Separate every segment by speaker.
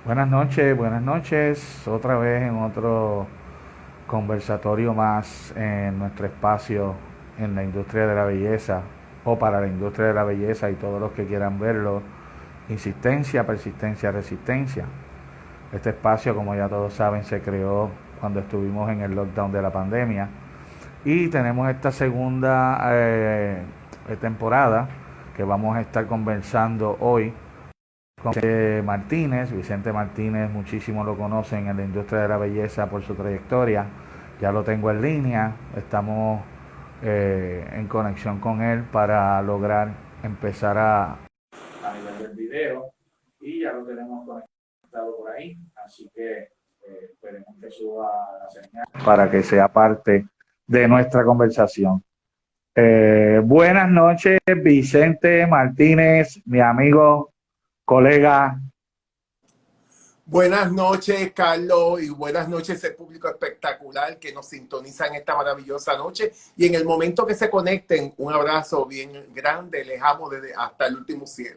Speaker 1: Buenas noches, otra vez en otro conversatorio más en nuestro espacio en la industria de la belleza o para la industria de la belleza y todos los que quieran verlo. Insistencia, persistencia, resistencia. Este espacio, como ya todos saben, se creó cuando estuvimos en el lockdown de la pandemia y tenemos esta segunda temporada que vamos a estar conversando hoy con Vicente Martínez, muchísimos lo conocen en la industria de la belleza por su trayectoria. Ya lo tengo en línea, estamos en conexión con él para lograr empezar a nivel del video y ya lo tenemos conectado por ahí, así que esperemos que suba la señal para que sea parte de nuestra conversación. Buenas noches, Vicente Martínez, mi amigo, colega.
Speaker 2: Buenas noches, Carlos, y buenas noches ese público espectacular que nos sintoniza en esta maravillosa noche. Y en el momento que se conecten, un abrazo bien grande, les amo desde hasta el último cielo.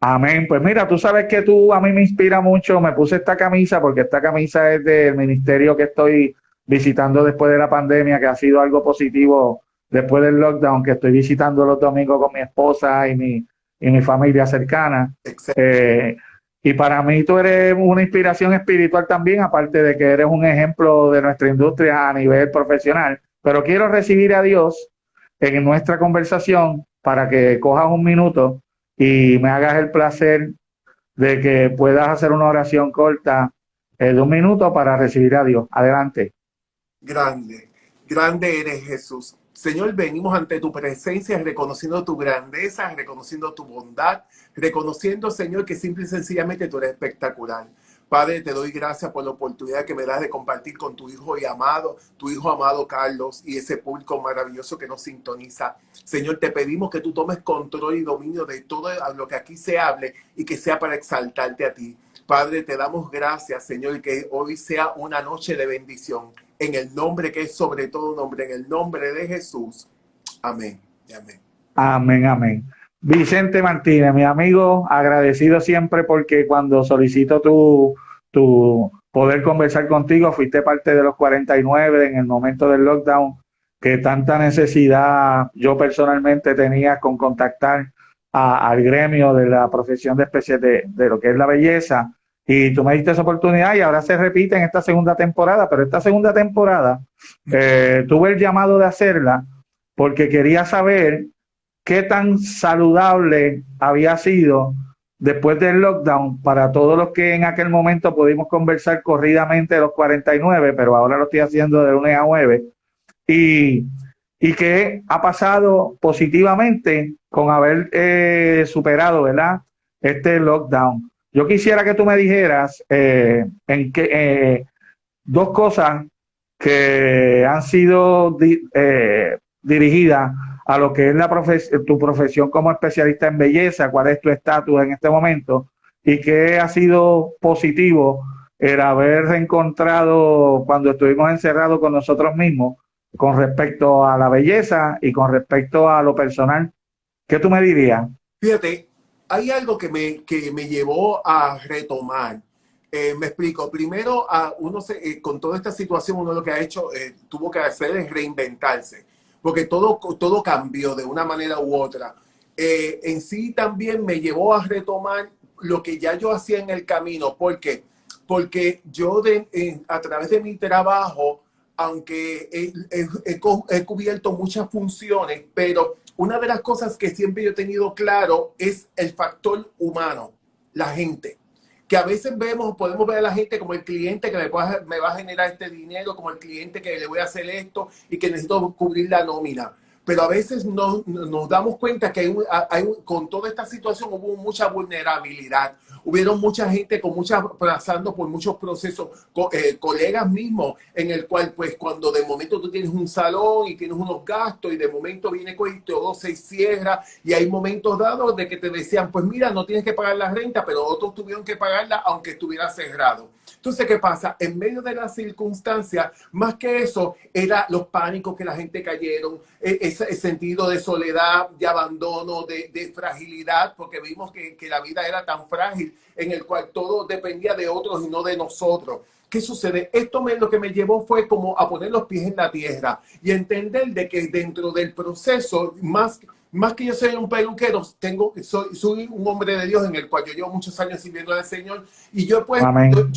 Speaker 1: Amén. Pues mira, tú sabes que tú a mí me inspira mucho. Me puse esta camisa porque esta camisa es del ministerio que estoy visitando después de la pandemia, que ha sido algo positivo después del lockdown, que estoy visitando los domingos con mi esposa y mi familia cercana.
Speaker 2: Excelente.
Speaker 1: Eh, y para mí tú eres una inspiración espiritual también, aparte de que eres un ejemplo de nuestra industria a nivel profesional. Pero quiero recibir a Dios en nuestra conversación para que cojas un minuto y me hagas el placer de que puedas hacer una oración corta de un minuto para recibir a Dios. Adelante.
Speaker 2: Grande, grande eres Jesús. Señor, venimos ante tu presencia reconociendo tu grandeza, reconociendo tu bondad, reconociendo, Señor, que simple y sencillamente tú eres espectacular. Padre, te doy gracias por la oportunidad que me das de compartir con tu hijo amado Carlos y ese público maravilloso que nos sintoniza. Señor, te pedimos que tú tomes control y dominio de todo lo que aquí se hable y que sea para exaltarte a ti. Padre, te damos gracias, Señor, y que hoy sea una noche de bendición. En el nombre que es sobre todo nombre, en el nombre de Jesús. Amén y amén.
Speaker 1: Amén, amén. Vicente Martínez, mi amigo, agradecido siempre porque cuando solicito tu poder conversar contigo, fuiste parte de los 49 en el momento del lockdown, que tanta necesidad yo personalmente tenía con contactar al gremio de la profesión de lo que es la belleza. Y tú me diste esa oportunidad y ahora se repite en esta segunda temporada, pero esta segunda temporada tuve el llamado de hacerla porque quería saber qué tan saludable había sido después del lockdown para todos los que en aquel momento pudimos conversar corridamente de los 49, pero ahora lo estoy haciendo de lunes a jueves, y, y qué ha pasado positivamente con haber superado, ¿verdad?, este lockdown. Yo quisiera que tú me dijeras dos cosas que han sido dirigidas a lo que es tu profesión como especialista en belleza, cuál es tu estatus en este momento y qué ha sido positivo el haber reencontrado cuando estuvimos encerrados con nosotros mismos con respecto a la belleza y con respecto a lo personal. ¿Qué tú me dirías?
Speaker 2: Fíjate, hay algo que me llevó a retomar. Me explico. Primero, con toda esta situación, uno lo que ha hecho, tuvo que hacer es reinventarse, porque todo cambió de una manera u otra. En sí también me llevó a retomar lo que ya yo hacía en el camino. ¿Por qué? Porque yo a través de mi trabajo, aunque he cubierto muchas funciones, pero una de las cosas que siempre yo he tenido claro es el factor humano, la gente. Que a veces podemos ver a la gente como el cliente que me va a generar este dinero, como el cliente que le voy a hacer esto y que necesito cubrir la nómina. Pero a veces nos damos cuenta que con toda esta situación hubo mucha vulnerabilidad. Hubieron mucha gente pasando por muchos procesos, colegas mismos, en el cual pues cuando de momento tú tienes un salón y tienes unos gastos y de momento viene y todo se cierra y hay momentos dados de que te decían, pues mira, no tienes que pagar la renta, pero otros tuvieron que pagarla aunque estuviera cerrado. Entonces, ¿qué pasa? En medio de las circunstancias, más que eso, era los pánicos que la gente cayeron, ese sentido de soledad, de abandono, de fragilidad, porque vimos que la vida era tan frágil, en el cual todo dependía de otros y no de nosotros. ¿Qué sucede? Lo que me llevó fue como a poner los pies en la tierra y entender de que dentro del proceso, más que yo soy un peluquero, soy un hombre de Dios en el cual yo llevo muchos años sirviendo al Señor, y yo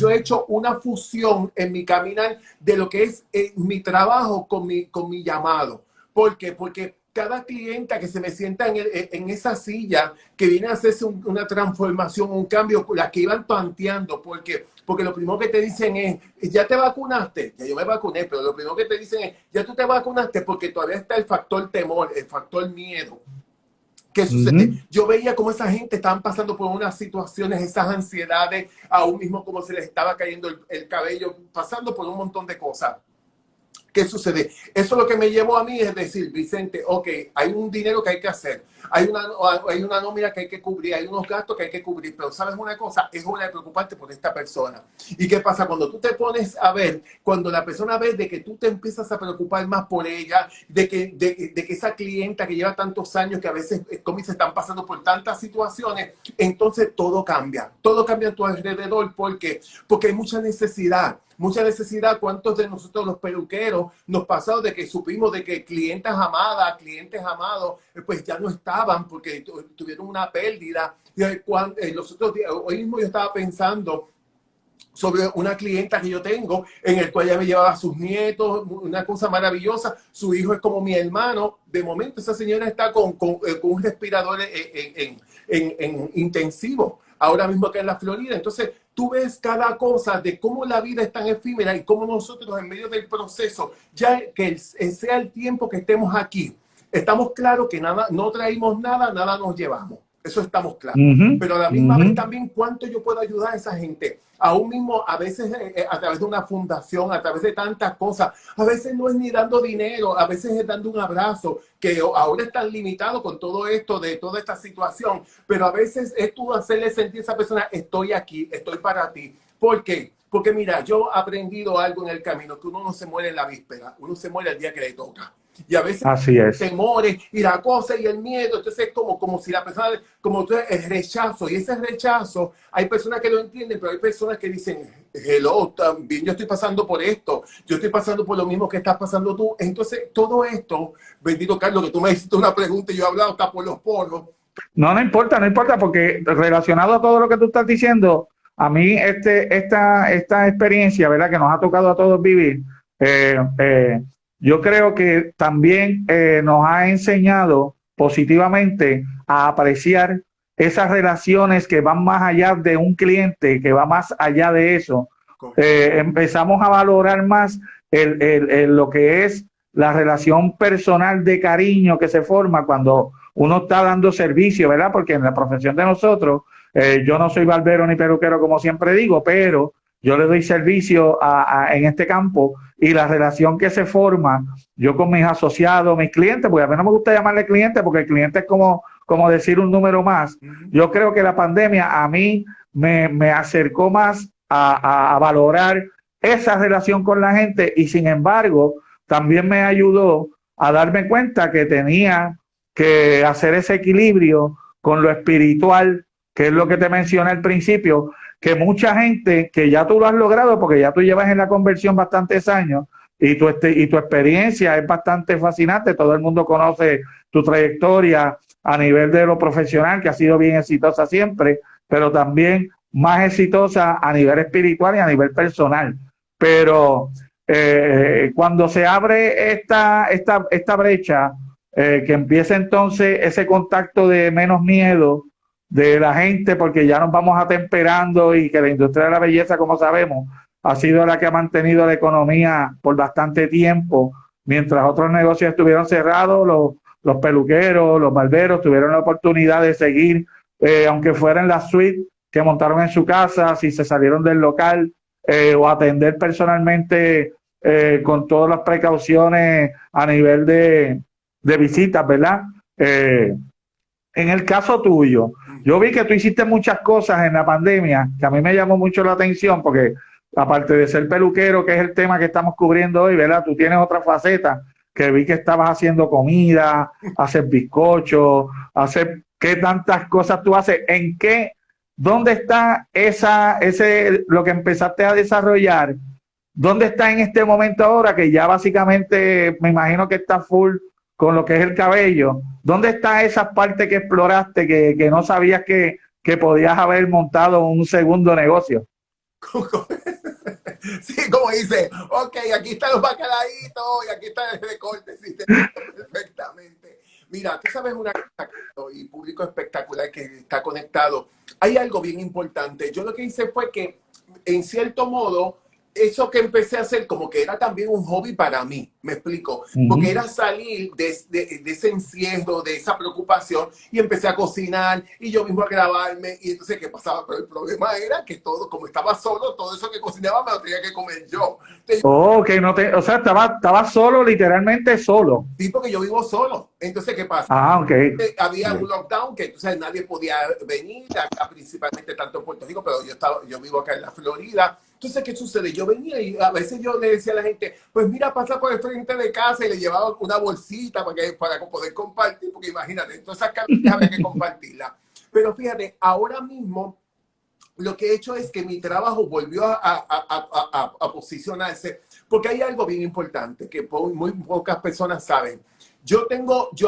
Speaker 2: he hecho una fusión en mi caminar de lo que es mi trabajo con mi llamado. ¿Por qué? Porque cada clienta que se me sienta en esa silla, que viene a hacerse una transformación, un cambio, las que iban tanteando, porque lo primero que te dicen es, ¿ya te vacunaste? Ya yo me vacuné, pero lo primero que te dicen es, ¿ya tú te vacunaste? Porque todavía está el factor temor, el factor miedo. ¿Qué sucede? Yo veía cómo esa gente estaban pasando por unas situaciones, esas ansiedades, aún mismo como se les estaba cayendo el cabello, pasando por un montón de cosas. ¿Qué sucede? Eso lo que me llevó a mí es decir, Vicente, ok, hay un dinero que hay que hacer, hay una nómina que hay que cubrir, hay unos gastos que hay que cubrir, pero ¿sabes una cosa? Es hora de preocuparte por esta persona. ¿Y qué pasa? Cuando tú te pones a ver, cuando la persona ve de que tú te empiezas a preocupar más por ella, de que esa clienta que lleva tantos años, que a veces como se están pasando por tantas situaciones, entonces todo cambia a tu alrededor. ¿Por qué? Porque hay mucha necesidad. ¿Cuántos de nosotros los peluqueros nos pasó de que supimos de que clientes amados, pues ya no estaban porque tuvieron una pérdida? Los otros días, hoy mismo yo estaba pensando sobre una clienta que yo tengo, en el cual ella me llevaba a sus nietos, una cosa maravillosa, su hijo es como mi hermano. De momento esa señora está con un respirador en intensivo, ahora mismo acá en la Florida. Entonces, tú ves cada cosa de cómo la vida es tan efímera y cómo nosotros en medio del proceso, ya que sea el tiempo que estemos aquí, estamos claros que nada, no traímos nada, nada nos llevamos. Eso estamos claros. Pero a la misma vez también cuánto yo puedo ayudar a esa gente. Aún mismo a veces a través de una fundación, a través de tantas cosas. A veces no es ni dando dinero, a veces es dando un abrazo, que ahora es tan limitado con todo esto, de toda esta situación. Pero a veces es tú hacerle sentir a esa persona, estoy aquí, estoy para ti. ¿Por qué? Porque mira, yo he aprendido algo en el camino, que uno no se muere en la víspera, uno se muere el día que le toca. Y a veces temores y la cosa y el miedo, entonces es como si la persona, como tú, el rechazo, y ese rechazo, hay personas que lo entienden, pero hay personas que dicen, hello, también yo estoy pasando por esto, yo estoy pasando por lo mismo que estás pasando tú. Entonces todo esto, bendito Carlos, que tú me hiciste una pregunta y yo he hablado hasta por los poros.
Speaker 1: No importa, porque relacionado a todo lo que tú estás diciendo, a mí esta experiencia, ¿verdad?, que nos ha tocado a todos vivir, yo creo que también nos ha enseñado positivamente a apreciar esas relaciones que van más allá de un cliente, que va más allá de eso. Empezamos a valorar más lo que es la relación personal de cariño que se forma cuando uno está dando servicio, ¿verdad? Porque en la profesión de nosotros, yo no soy barbero ni peluquero, como siempre digo, pero yo le doy servicio en este campo, y la relación que se forma, yo con mis asociados, mis clientes, porque a mí no me gusta llamarle cliente, porque el cliente es como decir un número más. Yo creo que la pandemia a mí me acercó más a valorar esa relación con la gente, y sin embargo, también me ayudó a darme cuenta que tenía que hacer ese equilibrio con lo espiritual, que es lo que te mencioné al principio, que mucha gente, que ya tú lo has logrado porque ya tú llevas en la conversión bastantes años y tu experiencia es bastante fascinante. Todo el mundo conoce tu trayectoria a nivel de lo profesional, que ha sido bien exitosa siempre, pero también más exitosa a nivel espiritual y a nivel personal. Pero cuando se abre esta brecha, que empieza entonces ese contacto de menos miedo de la gente, porque ya nos vamos atemperando, y que la industria de la belleza, como sabemos, ha sido la que ha mantenido la economía por bastante tiempo, mientras otros negocios estuvieron cerrados. Los peluqueros, los barberos tuvieron la oportunidad de seguir, aunque fuera en la suite que montaron en su casa, si se salieron del local, o atender personalmente con todas las precauciones a nivel de visitas, ¿verdad? En el caso tuyo, yo vi que tú hiciste muchas cosas en la pandemia que a mí me llamó mucho la atención, porque aparte de ser peluquero, que es el tema que estamos cubriendo hoy, ¿verdad?, tú tienes otra faceta que vi que estabas haciendo comida, haces bizcocho, haces qué tantas cosas tú haces, dónde está lo que empezaste a desarrollar, dónde está en este momento ahora que ya básicamente me imagino que está full con lo que es el cabello, dónde está esas partes que exploraste que no sabías que podías haber montado un segundo negocio?
Speaker 2: Sí, como dice, ok, aquí están los bacalaitos y aquí está el recorte, sí, perfectamente. Mira, tú sabes una cosa, y público espectacular que está conectado. Hay algo bien importante. Yo lo que hice fue que, en cierto modo, eso que empecé a hacer como que era también un hobby para mí, me explico, porque era salir de ese encierro, de esa preocupación, y empecé a cocinar y yo mismo a grabarme. Y entonces, ¿qué pasaba? Pero el problema era que todo, como estaba solo, todo eso que cocinaba me lo tenía que comer yo. Entonces,
Speaker 1: O sea, estaba solo, literalmente solo.
Speaker 2: sí, porque yo vivo solo. Entonces, ¿qué pasa?
Speaker 1: Ok.
Speaker 2: Había un lockdown que, o sea, nadie podía venir acá, principalmente tanto en Puerto Rico, pero yo vivo acá en la Florida. Entonces, ¿qué sucede? Yo venía y a veces yo le decía a la gente, pues mira, pasa por el frente de casa, y le llevaba una bolsita para poder compartir, porque imagínate, todas esas calorías había que compartirlas. Pero fíjate, ahora mismo lo que he hecho es que mi trabajo volvió a posicionarse, porque hay algo bien importante que muy pocas personas saben. Yo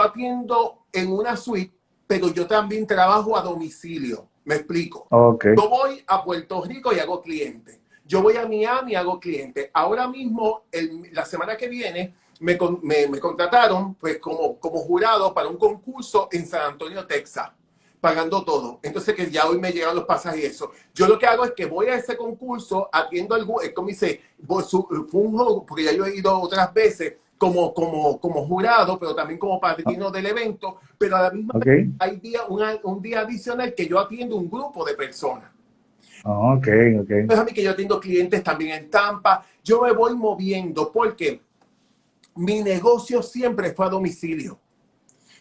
Speaker 2: atiendo en una suite, pero yo también trabajo a domicilio. Me explico.
Speaker 1: Okay.
Speaker 2: Yo voy a Puerto Rico y hago clientes. Yo voy a Miami y hago clientes. Ahora mismo, la semana que viene, me contrataron pues, como jurado para un concurso en San Antonio, Texas, pagando todo. Entonces, que ya hoy me llegan los pasajes y eso. Yo lo que hago es que voy a ese concurso, atiendo algo, como dice, fue un juego, porque ya yo he ido otras veces como jurado, pero también como padrino del evento, pero a la misma vez hay un día adicional que yo atiendo un grupo de personas.
Speaker 1: Ok.
Speaker 2: Pues a mí que yo atiendo clientes también en Tampa, yo me voy moviendo porque mi negocio siempre fue a domicilio. O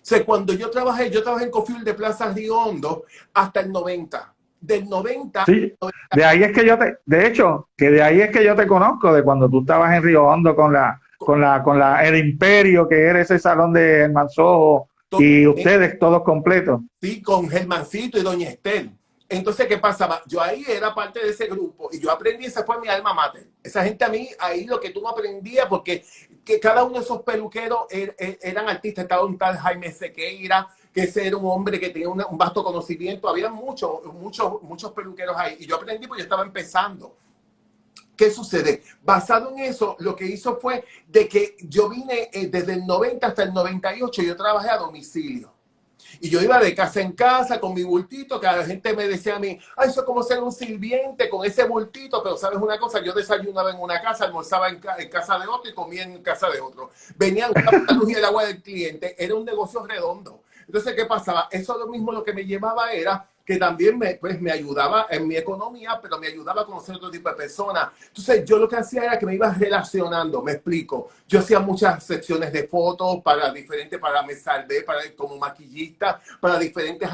Speaker 2: sea, cuando yo trabajé en Cofiul de Plaza Río Hondo hasta el 90. Del 90...
Speaker 1: Sí, de ahí es que de hecho, que de ahí es que yo te conozco, de cuando tú estabas en Río Hondo con el Imperio, que era ese salón de Germán Sojo, y ustedes todos completos.
Speaker 2: Sí, con Germancito y Doña Estel. Entonces, ¿qué pasaba? Yo ahí era parte de ese grupo y yo aprendí, esa fue mi alma mater. Esa gente a mí, ahí lo que tú no aprendías, porque que cada uno de esos peluqueros eran artistas. Estaba un tal Jaime Sequeira, que ese era un hombre que tenía un vasto conocimiento. Había muchos peluqueros ahí. Y yo aprendí porque yo estaba empezando. ¿Qué sucede? Basado en eso, lo que hizo fue de que yo vine desde el 90 hasta el 98, yo trabajé a domicilio. Y yo iba de casa en casa con mi bultito, que la gente me decía a mí, ay, eso es como ser un sirviente con ese bultito, pero sabes una cosa, yo desayunaba en una casa, almorzaba en casa de otro y comía en casa de otro. Venían la luz y el agua del cliente, era un negocio redondo. Entonces, ¿qué pasaba? Eso lo mismo lo que me llevaba era que también me ayudaba en mi economía, pero me ayudaba a conocer otro tipo de personas. Entonces, yo lo que hacía era que me iba relacionando, me explico. Yo hacía muchas secciones de fotos para Me Salvé, como maquillista, para diferentes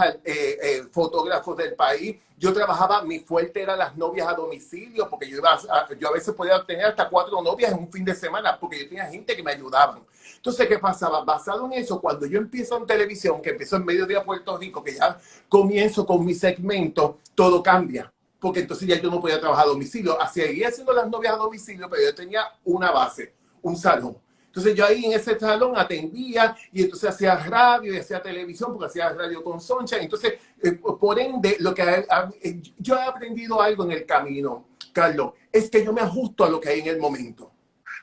Speaker 2: fotógrafos del país. Yo trabajaba, mi fuerte era las novias a domicilio, porque yo a veces podía tener hasta 4 novias en un fin de semana, porque yo tenía gente que me ayudaban. Entonces, ¿qué pasaba? Basado en eso, cuando yo empiezo en televisión, que empiezo en Mediodía Puerto Rico, que ya comienzo con mi segmento, todo cambia. Porque entonces ya yo no podía trabajar a domicilio. Seguía haciendo las novias a domicilio, pero yo tenía una base, un salón. Entonces yo ahí en ese salón atendía y entonces hacía radio y hacía televisión, porque hacía radio con Soncha. Entonces, por ende, yo he aprendido algo en el camino, Carlos, es que yo me ajusto a lo que hay en el momento.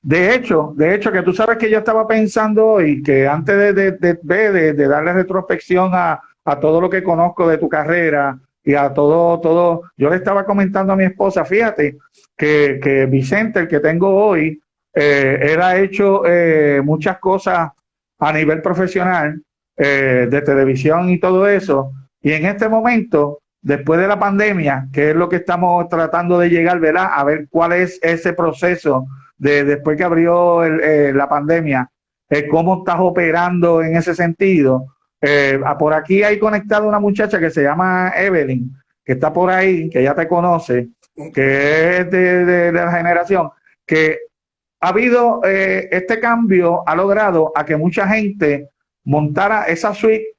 Speaker 1: De hecho, que tú sabes que yo estaba pensando hoy que antes de darle retrospección a todo lo que conozco de tu carrera y a todo, yo le estaba comentando a mi esposa, fíjate, que Vicente, el que tengo hoy, él ha hecho muchas cosas a nivel profesional, de televisión y todo eso, y en este momento, después de la pandemia, que es lo que estamos tratando de llegar, ¿verdad? A ver cuál es ese proceso después que abrió la pandemia, cómo estás operando en ese sentido. Por aquí hay conectada una muchacha que se llama Evelyn, que está por ahí, que ya te conoce, que es de la generación, que ha habido este cambio, ha logrado a que mucha gente montara esa suite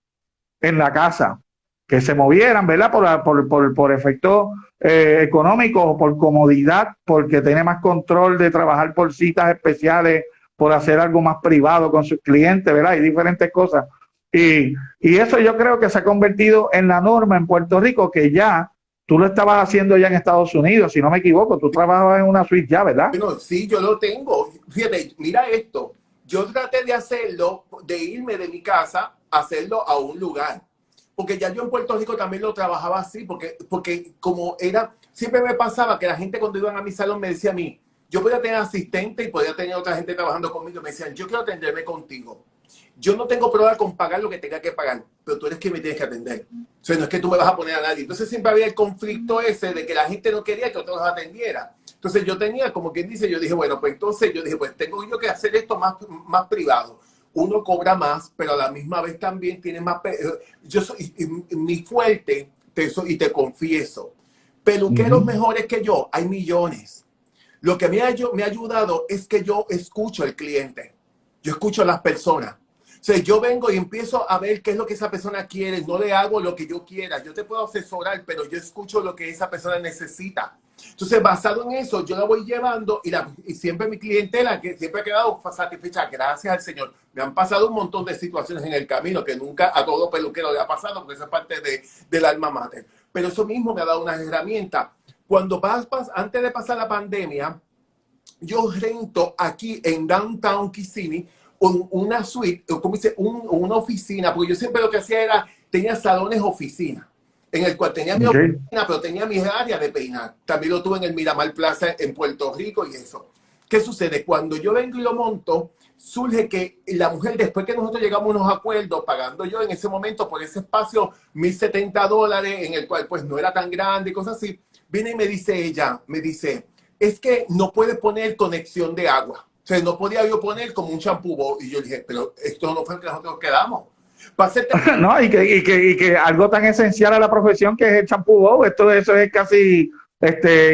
Speaker 1: en la casa, que se movieran, ¿verdad? Por efectos económicos o por comodidad, porque tiene más control de trabajar por citas especiales, por hacer algo más privado con sus clientes, ¿verdad? Y diferentes cosas. Y eso yo creo que se ha convertido en la norma en Puerto Rico, que ya tú lo estabas haciendo ya en Estados Unidos, si no me equivoco, tú trabajabas en una suite ya, ¿verdad?
Speaker 2: Bueno, sí, yo lo tengo. Fíjate, mira esto. Yo traté de hacerlo, de irme de mi casa, hacerlo a un lugar. Porque ya yo en Puerto Rico también lo trabajaba así, porque como era, siempre me pasaba que la gente cuando iban a mi salón me decía a mí, yo podía tener asistente y podía tener otra gente trabajando conmigo, me decían, yo quiero atenderme contigo. Yo no tengo problema con pagar lo que tenga que pagar, pero tú eres quien me tienes que atender. O sea, no es que tú me vas a poner a nadie. Entonces siempre había el conflicto ese de que la gente no quería que otros los atendiera. Entonces yo tenía, como quien dice, yo dije, bueno, pues entonces yo dije, pues tengo yo que hacer esto más privado. Uno cobra más, pero a la misma vez también tiene más... Yo soy mi fuerte, y te confieso, peluqueros mejores que yo, hay millones. Lo que me ha ayudado es que yo escucho al cliente. Yo escucho a las personas. O sea, yo vengo y empiezo a ver qué es lo que esa persona quiere. No le hago lo que yo quiera. Yo te puedo asesorar, pero yo escucho lo que esa persona necesita. Entonces, basado en eso, yo la voy llevando y siempre mi clientela, que siempre ha quedado satisfecha, gracias al Señor. Me han pasado un montón de situaciones en el camino que nunca a todo peluquero le ha pasado, porque eso es parte del alma mater. Pero eso mismo me ha dado unas herramientas. Antes de pasar la pandemia, yo rento aquí en Downtown Kissimmee una suite, como dice, una oficina, porque yo siempre lo que hacía era, tenía salones oficina, en el cual tenía mi oficina, pero tenía mi área de peinar. También lo tuve en el Miramar Plaza en Puerto Rico y eso. ¿Qué sucede? Cuando yo vengo y lo monto, surge que la mujer, después que nosotros llegamos a unos acuerdos, pagando yo en ese momento por ese espacio $1,070, en el cual pues no era tan grande y cosas así, viene y me dice es que no puedes poner conexión de agua. O sea, no podía yo poner como un champú. Y yo dije, pero esto no fue el que nosotros quedamos.
Speaker 1: No, y que algo tan esencial a la profesión que es el champú bowl, eso es casi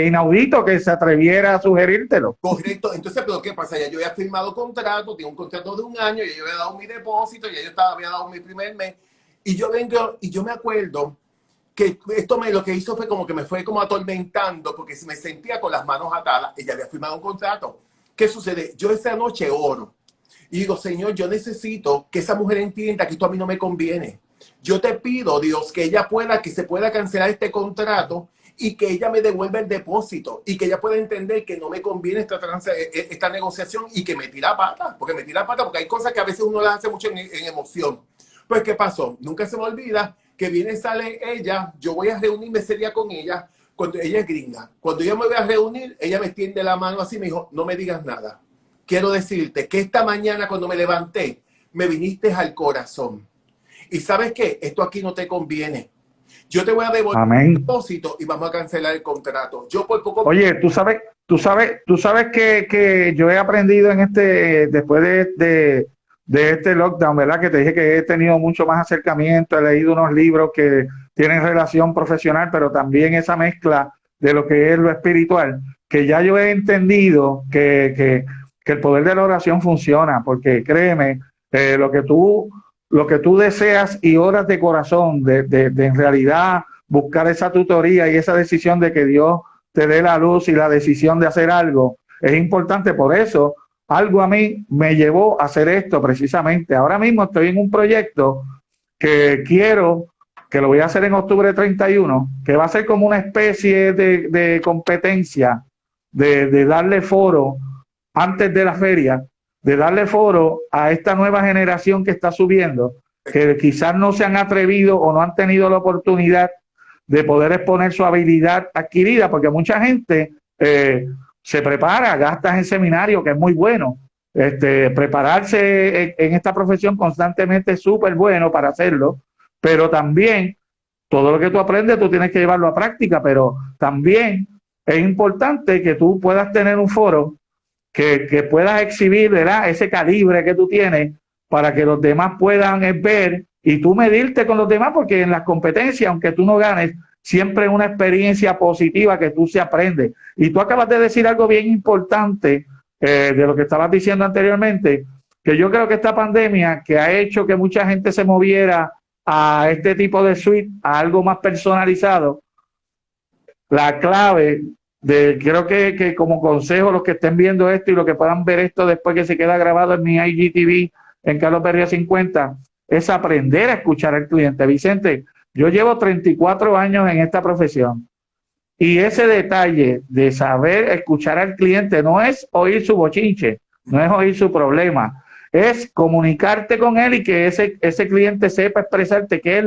Speaker 1: inaudito que se atreviera a sugerírtelo.
Speaker 2: Correcto. Entonces, pero ¿qué pasa? Ya yo había firmado contrato, tengo un contrato de un año, ya yo había dado mi depósito, ya yo había dado mi primer mes. Y yo vengo, y yo me acuerdo que lo que hizo fue como que me fue como atormentando, porque me sentía con las manos atadas y ya había firmado un contrato. ¿Qué sucede? Yo esa noche oro y digo, Señor, yo necesito que esa mujer entienda que esto a mí no me conviene. Yo te pido, Dios, que se pueda cancelar este contrato y que ella me devuelva el depósito y que ella pueda entender que no me conviene esta negociación y que me tira pata, porque hay cosas que a veces uno las hace mucho en emoción. Pues, ¿qué pasó? Nunca se me olvida que viene, sale ella, yo voy a reunirme ese día con ella, cuando ella es gringa. Cuando ella me voy a reunir, ella me extiende la mano así, me dijo, no me digas nada. Quiero decirte que esta mañana cuando me levanté, me viniste al corazón. Y ¿sabes qué? Esto aquí no te conviene. Yo te voy a devolver el depósito y vamos a cancelar el contrato. Yo por poco...
Speaker 1: Oye, tú sabes que yo he aprendido después de este lockdown, ¿verdad? Que te dije que he tenido mucho más acercamiento, he leído unos libros que tienen relación profesional, pero también esa mezcla de lo que es lo espiritual, que ya yo he entendido que el poder de la oración funciona, porque créeme, lo que tú deseas y oras de corazón, de en realidad buscar esa tutoría y esa decisión de que Dios te dé la luz y la decisión de hacer algo, es importante. Por eso, algo a mí me llevó a hacer esto precisamente. Ahora mismo estoy en un proyecto que lo voy a hacer en octubre 31, que va a ser como una especie de competencia, de darle foro antes de la feria, de darle foro a esta nueva generación que está subiendo, que quizás no se han atrevido o no han tenido la oportunidad de poder exponer su habilidad adquirida, porque mucha gente se prepara, gastas en seminario, que es muy bueno. Prepararse en esta profesión constantemente es súper bueno para hacerlo, pero también todo lo que tú aprendes tú tienes que llevarlo a práctica, pero también es importante que tú puedas tener un foro que puedas exhibir, ¿verdad?, ese calibre que tú tienes para que los demás puedan ver y tú medirte con los demás, porque en las competencias, aunque tú no ganes, siempre es una experiencia positiva que tú se aprende. Y tú acabas de decir algo bien importante de lo que estabas diciendo anteriormente, que yo creo que esta pandemia que ha hecho que mucha gente se moviera a este tipo de suite, a algo más personalizado, la clave creo que como consejo los que estén viendo esto y los que puedan ver esto después que se queda grabado en mi IGTV en Carlos Berría 50, es aprender a escuchar al cliente. Vicente, yo llevo 34 años en esta profesión y ese detalle de saber escuchar al cliente no es oír su bochinche, no es oír su problema, es comunicarte con él y que ese cliente sepa expresarte qué es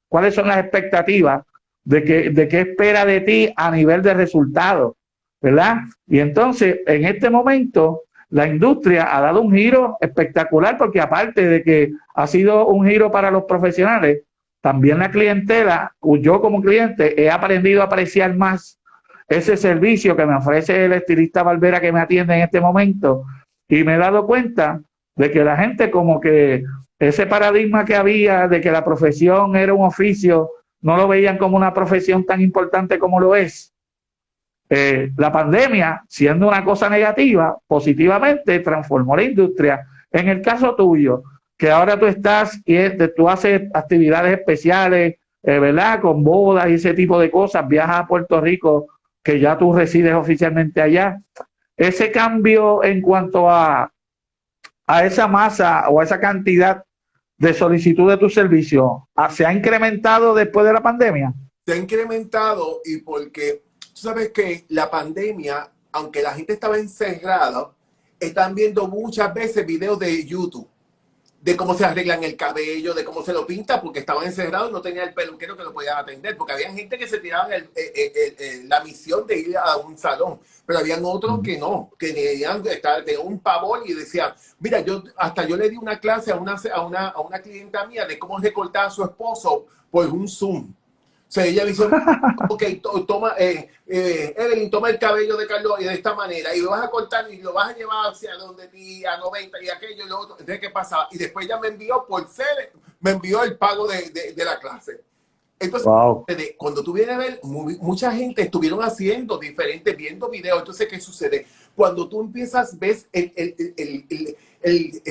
Speaker 1: cuáles son las expectativas de qué espera de ti a nivel de resultados, ¿verdad? Y entonces, en este momento, la industria ha dado un giro espectacular porque aparte de que ha sido un giro para los profesionales, también la clientela, yo como cliente he aprendido a apreciar más ese servicio que me ofrece el estilista Barbera que me atiende en este momento y me he dado cuenta de que la gente como que ese paradigma que había de que la profesión era un oficio, no lo veían como una profesión tan importante como lo es. La pandemia, siendo una cosa negativa, positivamente transformó la industria. En el caso tuyo, que ahora tú estás y tú haces actividades especiales, ¿verdad? Con bodas y ese tipo de cosas, viajas a Puerto Rico, que ya tú resides oficialmente allá. Ese cambio en cuanto a esa masa o a esa cantidad de solicitud de tu servicio, ¿se ha incrementado después de la pandemia?
Speaker 2: Se ha incrementado y porque tú sabes que la pandemia, aunque la gente estaba encerrada, están viendo muchas veces videos de YouTube de cómo se arreglan el cabello, de cómo se lo pinta, porque estaban encerrados y no tenían el peluquero que lo podían atender, porque había gente que se tiraba la misión de ir a un salón, pero habían otros que no, que tenían un pavor y decían, mira, yo le di una clase a una clienta mía de cómo recortar a su esposo por un Zoom. O sea, ella dice, ok, toma, Evelyn, toma el cabello de Carlos de esta manera y lo vas a cortar y lo vas a llevar hacia donde ti, a 90 y aquello y lo otro. Entonces, ¿qué pasaba? Y después ella me envió me envió el pago de la clase. Entonces, wow. Cuando tú vienes a ver, mucha gente estuvieron haciendo diferentes, viendo videos. Entonces, ¿qué sucede? Cuando tú empiezas, ves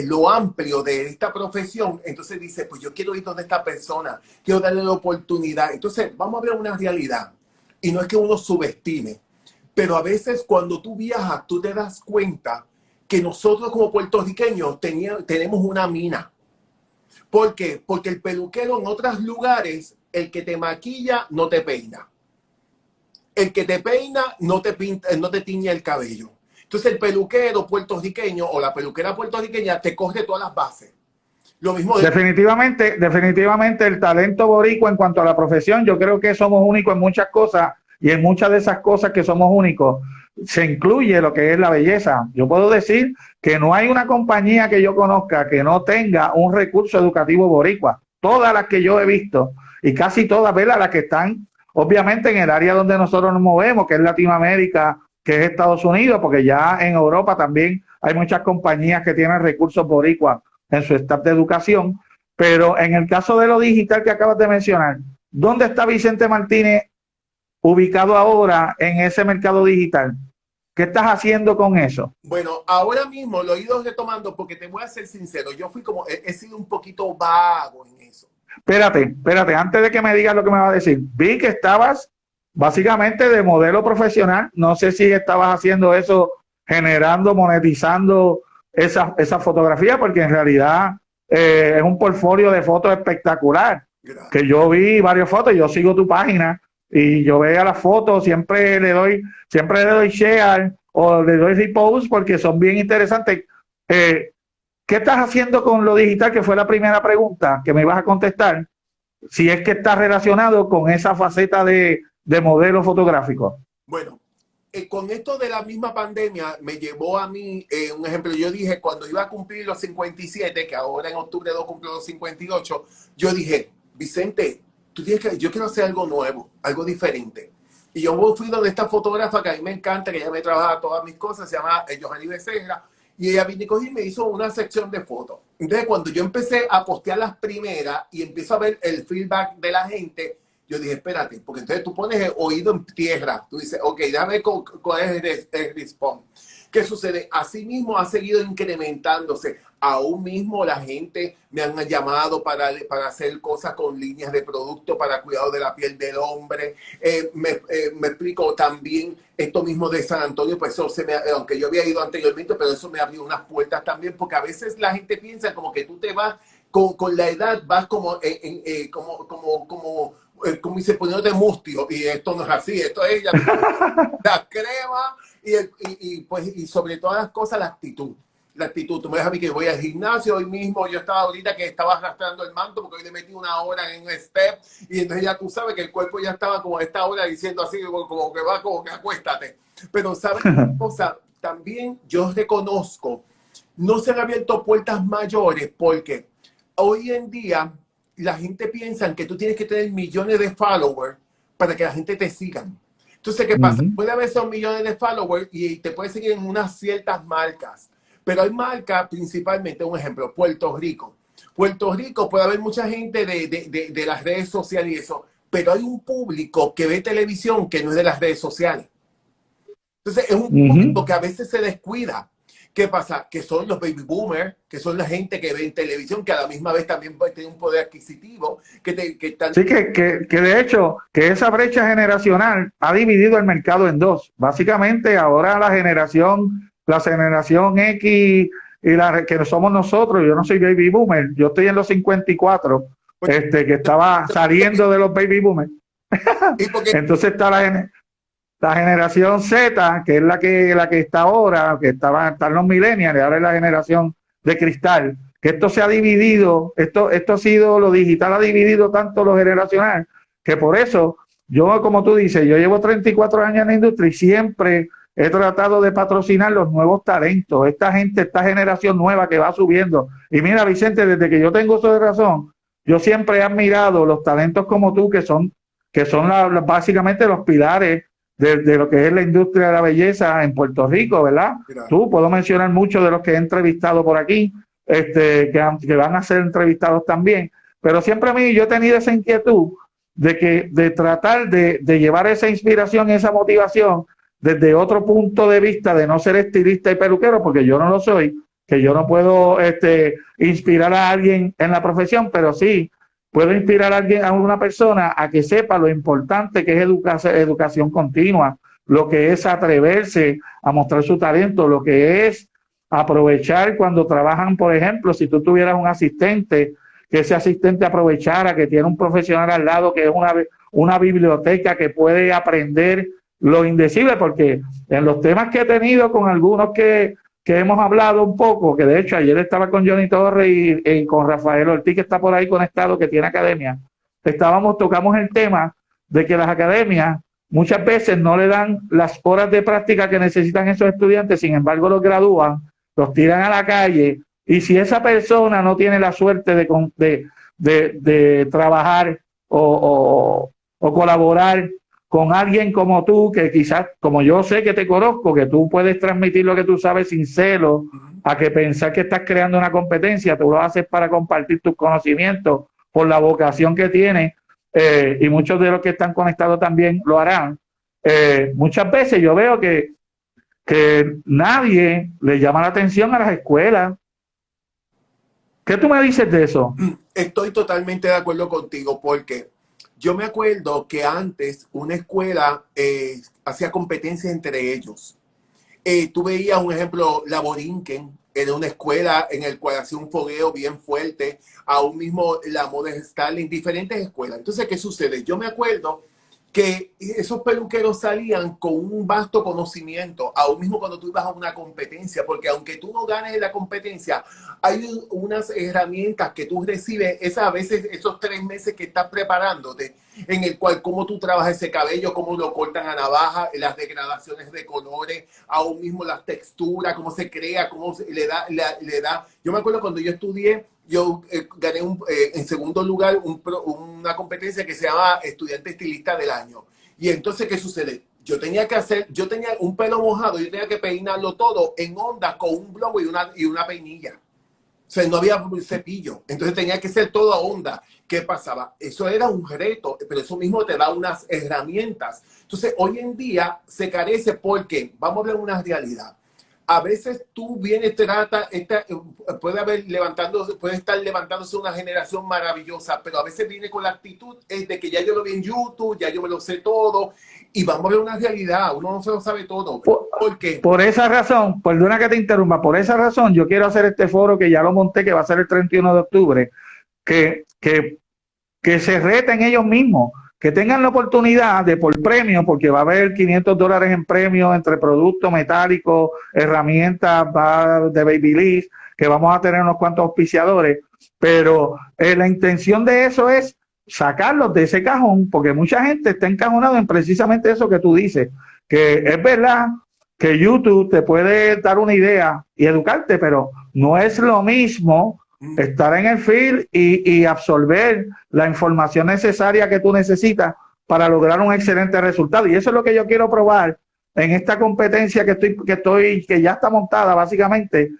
Speaker 2: lo amplio de esta profesión, entonces dices, pues yo quiero ir donde esta persona, quiero darle la oportunidad. Entonces, vamos a ver una realidad. Y no es que uno subestime, pero a veces cuando tú viajas, tú te das cuenta que nosotros como puertorriqueños tenemos una mina. ¿Por qué? Porque el peluquero en otros lugares, el que te maquilla no te peina. El que te peina no te pinta, no te tiñe el cabello. Entonces el peluquero puertorriqueño o la peluquera puertorriqueña te coge todas las bases. Lo mismo
Speaker 1: definitivamente el talento boricua en cuanto a la profesión, yo creo que somos únicos en muchas cosas y en muchas de esas cosas que somos únicos se incluye lo que es la belleza. Yo puedo decir que no hay una compañía que yo conozca que no tenga un recurso educativo boricua. Todas las que yo he visto y casi todas, ¿verdad? Las que están obviamente en el área donde nosotros nos movemos, que es Latinoamérica, que es Estados Unidos, porque ya en Europa también hay muchas compañías que tienen recursos boricuas en su staff de educación, pero en el caso de lo digital que acabas de mencionar, ¿dónde está Vicente Martínez ubicado ahora en ese mercado digital? ¿Qué estás haciendo con eso?
Speaker 2: Bueno, ahora mismo lo he ido retomando porque te voy a ser sincero, yo fui como, he sido un poquito vago en eso.
Speaker 1: Espérate, antes de que me digas lo que me vas a decir, vi que estabas básicamente de modelo profesional, no sé si estabas haciendo eso, generando, monetizando esa fotografía, porque en realidad es un portfolio de fotos espectacular. Gracias. Que yo vi varias fotos, yo sigo tu página y yo veo las fotos, siempre le doy share o le doy repost porque son bien interesantes. ¿Qué estás haciendo con lo digital? Que fue la primera pregunta que me ibas a contestar, si es que está relacionado con esa faceta de modelo fotográfico.
Speaker 2: Bueno, con esto de la misma pandemia me llevó a mí, un ejemplo, yo dije cuando iba a cumplir los 57, que ahora en octubre 2 cumplo los 58, yo dije, Vicente, yo quiero hacer algo nuevo, algo diferente. Y yo fui donde esta fotógrafa que a mí me encanta, que ella me trabaja todas mis cosas, se llama Johanny Becerra, y ella vino y me hizo una sección de fotos. Entonces, cuando yo empecé a postear las primeras y empiezo a ver el feedback de la gente, yo dije, espérate, porque entonces tú pones el oído en tierra. Tú dices, ok, déjame ver cuál es el response. ¿Qué sucede? Asimismo ha seguido incrementándose. Aún mismo la gente me han llamado para hacer cosas con líneas de producto para cuidado de la piel del hombre. Me explico también esto mismo de San Antonio, pues eso aunque yo había ido anteriormente, pero eso me abrió unas puertas también, porque a veces la gente piensa como que tú te vas con la edad, vas como dice, poniéndote mustio, y esto no es así, esto es la crema y sobre todas las cosas la actitud. La actitud, tú me dejas a mí que voy al gimnasio hoy mismo, yo estaba ahorita que estaba arrastrando el manto porque hoy le metí una hora en un step y entonces ya tú sabes que el cuerpo ya estaba como a esta hora diciendo así como que va, como que acuéstate. Pero sabes una cosa, también yo reconozco, no se han abierto puertas mayores porque hoy en día la gente piensa que tú tienes que tener millones de followers para que la gente te siga. Entonces, ¿qué pasa? Puede haber esos millones de followers y te puedes seguir en unas ciertas marcas. Pero hay marcas, principalmente, un ejemplo, Puerto Rico. Puerto Rico puede haber mucha gente de las redes sociales y eso, pero hay un público que ve televisión que no es de las redes sociales. Entonces, es un público que a veces se descuida. ¿Qué pasa? Que son los baby boomers, que son la gente que ve en televisión, que a la misma vez también tiene un poder adquisitivo.
Speaker 1: Sí, que de hecho, que esa brecha generacional ha dividido el mercado en dos. Básicamente, ahora la generación X y la que somos nosotros, yo no soy baby boomer, yo estoy en los 54, que estaba saliendo de los baby boomers. Entonces está la generación Z, que es la que está ahora, están los millennials, y ahora es la generación de cristal, que esto se ha dividido, esto ha sido, lo digital ha dividido tanto lo generacional, que por eso, yo como tú dices, yo llevo 34 años en la industria y siempre he tratado de patrocinar los nuevos talentos, esta generación nueva que va subiendo. Y mira, Vicente, desde que yo tengo uso de razón, yo siempre he admirado los talentos como tú, que son básicamente los pilares de lo que es la industria de la belleza en Puerto Rico, ¿verdad? Claro. Tú, puedo mencionar muchos de los que he entrevistado por aquí, que van a ser entrevistados también, pero siempre a mí yo he tenido esa inquietud de tratar de llevar esa inspiración y esa motivación desde otro punto de vista, de no ser estilista y peluquero, porque yo no lo soy, que yo no puedo inspirar a alguien en la profesión, pero sí puedo inspirar a una persona a que sepa lo importante que es educación continua, lo que es atreverse a mostrar su talento, lo que es aprovechar cuando trabajan, por ejemplo, si tú tuvieras un asistente, que ese asistente aprovechara que tiene un profesional al lado, que es una biblioteca que puede aprender lo indecible, porque en los temas que he tenido con algunos que hemos hablado un poco, que de hecho ayer estaba con Johnny Torres y con Rafael Ortiz, que está por ahí conectado, que tiene academia, tocamos el tema de que las academias muchas veces no le dan las horas de práctica que necesitan esos estudiantes, sin embargo los gradúan, los tiran a la calle, y si esa persona no tiene la suerte de trabajar o colaborar con alguien como tú, que quizás, como yo sé que te conozco, que tú puedes transmitir lo que tú sabes sin celo, a que pensar que estás creando una competencia, tú lo haces para compartir tus conocimientos por la vocación que tienes, y muchos de los que están conectados también lo harán. Muchas veces yo veo que nadie le llama la atención a las escuelas. ¿Qué tú me dices de eso?
Speaker 2: Estoy totalmente de acuerdo contigo, porque yo me acuerdo que antes una escuela hacía competencias entre ellos. Tú veías un ejemplo, la Borinquen, era una escuela en el cual hacía un fogueo bien fuerte, aún mismo la Modern Stalin, diferentes escuelas. Entonces, ¿qué sucede? Yo me acuerdo que esos peluqueros salían con un vasto conocimiento, aún mismo cuando tú ibas a una competencia, porque aunque tú no ganes en la competencia, hay unas herramientas que tú recibes, a veces esos 3 meses que estás preparándote, en el cual cómo tú trabajas ese cabello, cómo lo cortan a navaja, las degradaciones de colores, aún mismo las texturas, cómo se crea, cómo le da. Yo me acuerdo cuando yo estudié, yo gané en segundo lugar una competencia que se llama Estudiante Estilista del Año. Y entonces, ¿qué sucede? Yo tenía un pelo mojado, yo tenía que peinarlo todo en onda con un blow y una peinilla. O sea, no había cepillo. Entonces tenía que ser todo a onda. ¿Qué pasaba? Eso era un reto, pero eso mismo te da unas herramientas. Entonces, hoy en día se carece porque, vamos a ver una realidad. a veces tú vienes, puede estar levantándose una generación maravillosa, pero a veces viene con la actitud es de que ya yo lo vi en YouTube, ya yo me lo sé todo, y vamos a ver una realidad, uno no se lo sabe todo. ¿Por qué?
Speaker 1: Por esa razón, perdona que te interrumpa, por esa razón yo quiero hacer este foro que ya lo monté, que va a ser el 31 de octubre, que se reten ellos mismos, que tengan la oportunidad de por premio, porque va a haber $500 en premio entre productos metálicos, herramientas de Babyliss, que vamos a tener unos cuantos auspiciadores, pero la intención de eso es sacarlos de ese cajón, porque mucha gente está encajonada en precisamente eso que tú dices, que es verdad que YouTube te puede dar una idea y educarte, pero no es lo mismo estar en el field y absorber la información necesaria que tú necesitas para lograr un excelente resultado. Y eso es lo que yo quiero probar en esta competencia que ya está montada básicamente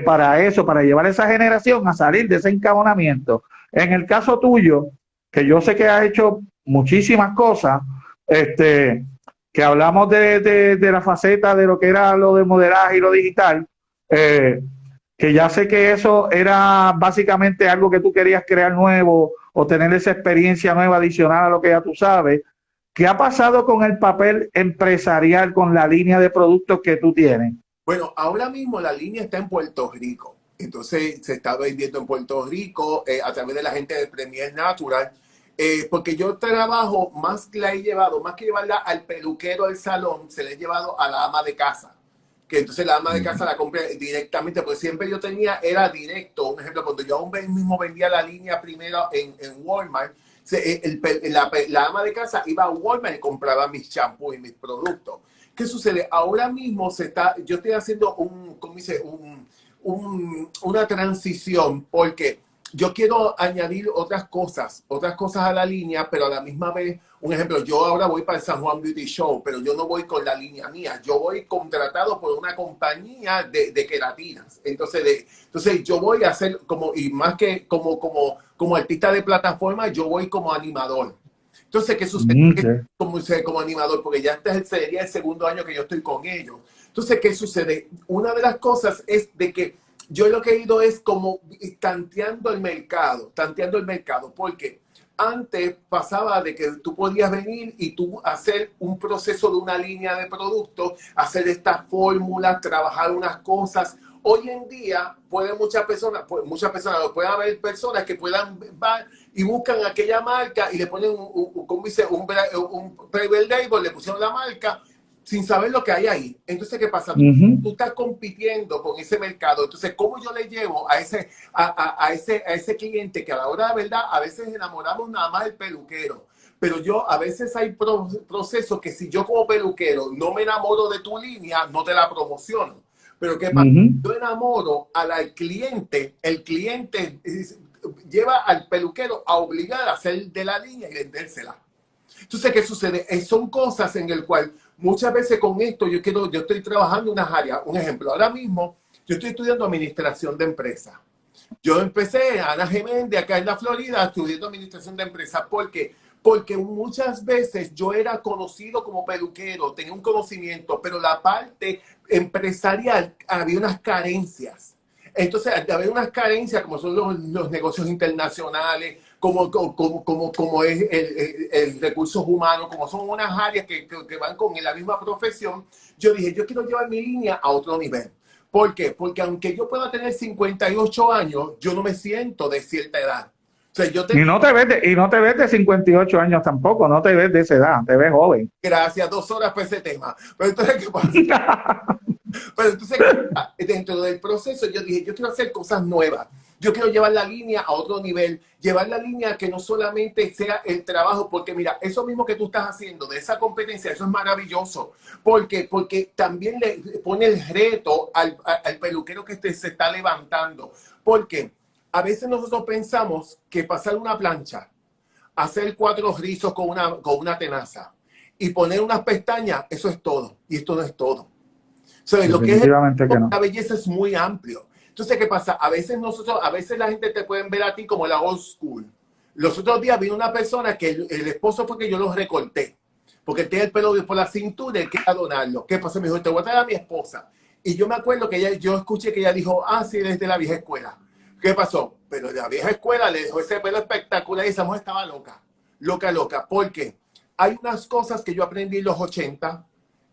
Speaker 1: para eso, para llevar a esa generación a salir de ese encabonamiento. En el caso tuyo, que yo sé que has hecho muchísimas cosas, que hablamos de la faceta de lo que era lo de modelaje y lo digital, que ya sé que eso era básicamente algo que tú querías crear nuevo o tener esa experiencia nueva adicional a lo que ya tú sabes. ¿Qué ha pasado con el papel empresarial, con la línea de productos que tú tienes?
Speaker 2: Bueno, ahora mismo la línea está en Puerto Rico. Entonces se está vendiendo en Puerto Rico a través de la gente de Premier Natural. Porque yo trabajo, más que la he llevado, más que llevarla al peluquero al salón, se la he llevado a la ama de casa. Que entonces la ama de casa la compré directamente, porque siempre yo tenía, era directo. Un ejemplo, cuando yo aún mismo vendía la línea primero en Walmart, la ama de casa iba a Walmart y compraba mis champús y mis productos. ¿Qué sucede? Ahora mismo yo estoy haciendo ¿cómo dice? Una transición, porque yo quiero añadir otras cosas a la línea, pero a la misma vez, un ejemplo, yo ahora voy para el San Juan Beauty Show, pero yo no voy con la línea mía, yo voy contratado por una compañía de queratinas. Entonces yo voy a hacer y más que como artista de plataforma, yo voy como animador. Entonces, ¿qué sucede? Como animador, porque ya sería el segundo año que yo estoy con ellos. Entonces, ¿qué sucede? Una de las cosas es de que yo lo que he ido es como tanteando el mercado, porque antes pasaba de que tú podías venir y tú hacer un proceso de una línea de productos, hacer estas fórmulas, trabajar unas cosas. Hoy en día muchas personas, puede haber personas que puedan van y buscan aquella marca y le ponen un private label, le pusieron la marca sin saber lo que hay ahí. Entonces, ¿qué pasa? Tú estás compitiendo con ese mercado. Entonces, ¿cómo yo le llevo a ese cliente que a la hora de verdad a veces enamoramos nada más del peluquero? Pero a veces hay procesos que si yo como peluquero no me enamoro de tu línea, no te la promociono. Pero ¿qué pasa? Yo enamoro al cliente, el cliente lleva al peluquero a obligar a hacer de la línea y vendérsela. Entonces, ¿qué sucede? Son cosas en el cual muchas veces con esto yo estoy trabajando en unas áreas. Un ejemplo, ahora mismo yo estoy estudiando administración de empresas. Yo empecé en Ana Geméndez, acá en la Florida, estudiando administración de empresas. ¿Por qué? Porque muchas veces yo era conocido como peluquero, tenía un conocimiento, pero la parte empresarial había unas carencias. Entonces, había unas carencias como son los negocios internacionales, como es el recursos humanos, como son unas áreas que van con la misma profesión. Yo dije, yo quiero llevar mi línea a otro nivel. ¿Por qué? Porque aunque yo pueda tener 58 años, yo no me siento de cierta edad. O sea,
Speaker 1: y no te ves de 58 años tampoco, no te ves de esa edad, te ves joven.
Speaker 2: Gracias, 2 horas para ese tema. Pero entonces, ¿qué pasa? Pero entonces, dentro del proceso, yo dije, yo quiero hacer cosas nuevas. Yo quiero llevar la línea a otro nivel, llevar la línea que no solamente sea el trabajo, porque mira, eso mismo que tú estás haciendo de esa competencia, eso es maravilloso. Porque también le pone el reto al peluquero que se está levantando. Porque a veces nosotros pensamos que pasar una plancha, hacer 4 rizos con una tenaza y poner unas pestañas, eso es todo. Y esto no es todo. So, lo que es la belleza es muy amplio. Entonces, ¿qué pasa? A veces la gente te pueden ver a ti como la old school. Los otros días vino una persona que el esposo fue que yo lo recorté. Porque él tiene el pelo por la cintura y él quería donarlo. ¿Qué pasa? Me dijo, te voy a traer a mi esposa. Y yo me acuerdo que yo escuché que ella dijo, ah, sí, desde la vieja escuela. ¿Qué pasó? Pero de la vieja escuela le dejó ese pelo espectacular y esa mujer estaba loca. Loca, loca. Porque hay unas cosas que yo aprendí en los 80,